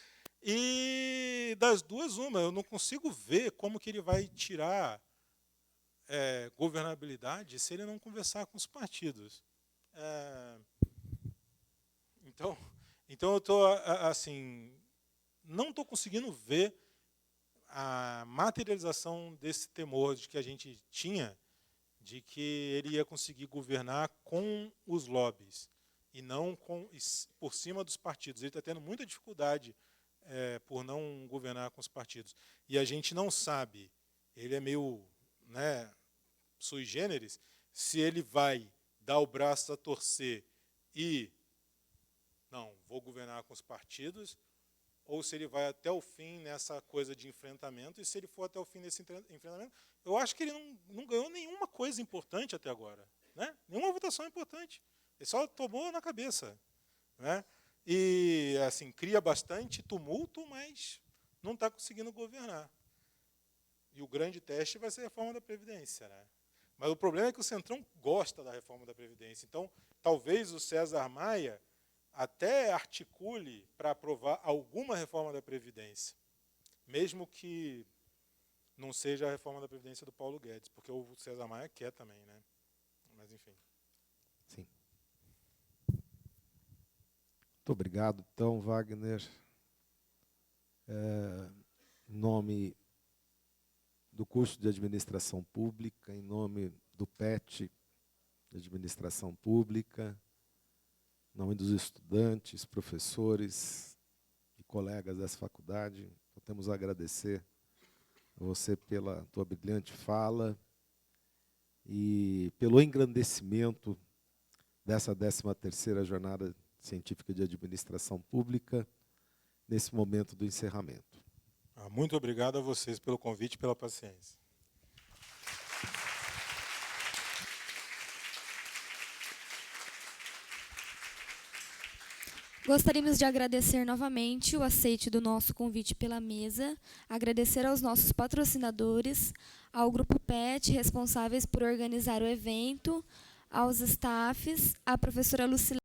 e das duas, eu não consigo ver como que ele vai tirar governabilidade se ele não conversar com os partidos. Então eu estou assim, não estou conseguindo ver a materialização desse temor de que a gente tinha de que ele ia conseguir governar com os lobbies e não por cima dos partidos. Ele está tendo muita dificuldade por não governar com os partidos. E a gente não sabe, ele é meio, né, sui generis, se ele vai dar o braço a torcer e não, vou governar com os partidos, ou se ele vai até o fim nessa coisa de enfrentamento, e se ele for até o fim nesse enfrentamento, eu acho que ele não ganhou nenhuma coisa importante até agora, né? Nenhuma votação importante. Ele só tomou na cabeça. né? E assim cria bastante tumulto, mas não está conseguindo governar. E o grande teste vai ser a reforma da Previdência, né? Mas o problema é que o Centrão gosta da reforma da Previdência. Então, talvez o César Maia até articule para aprovar alguma reforma da Previdência, mesmo que não seja a reforma da Previdência do Paulo Guedes, porque o César Maia quer também, né? Mas, enfim. Sim. Muito obrigado, então, Wagner. Em nome do curso de Administração Pública, em nome do PET de Administração Pública, em nome dos estudantes, professores e colegas dessa faculdade, temos a agradecer a você pela tua brilhante fala e pelo engrandecimento dessa 13ª Jornada Científica de Administração Pública nesse momento do encerramento. Muito obrigado a vocês pelo convite e pela paciência. Gostaríamos de agradecer novamente o aceite do nosso convite pela mesa, agradecer aos nossos patrocinadores, ao Grupo PET, responsáveis por organizar o evento, aos staffs, à professora Lucilene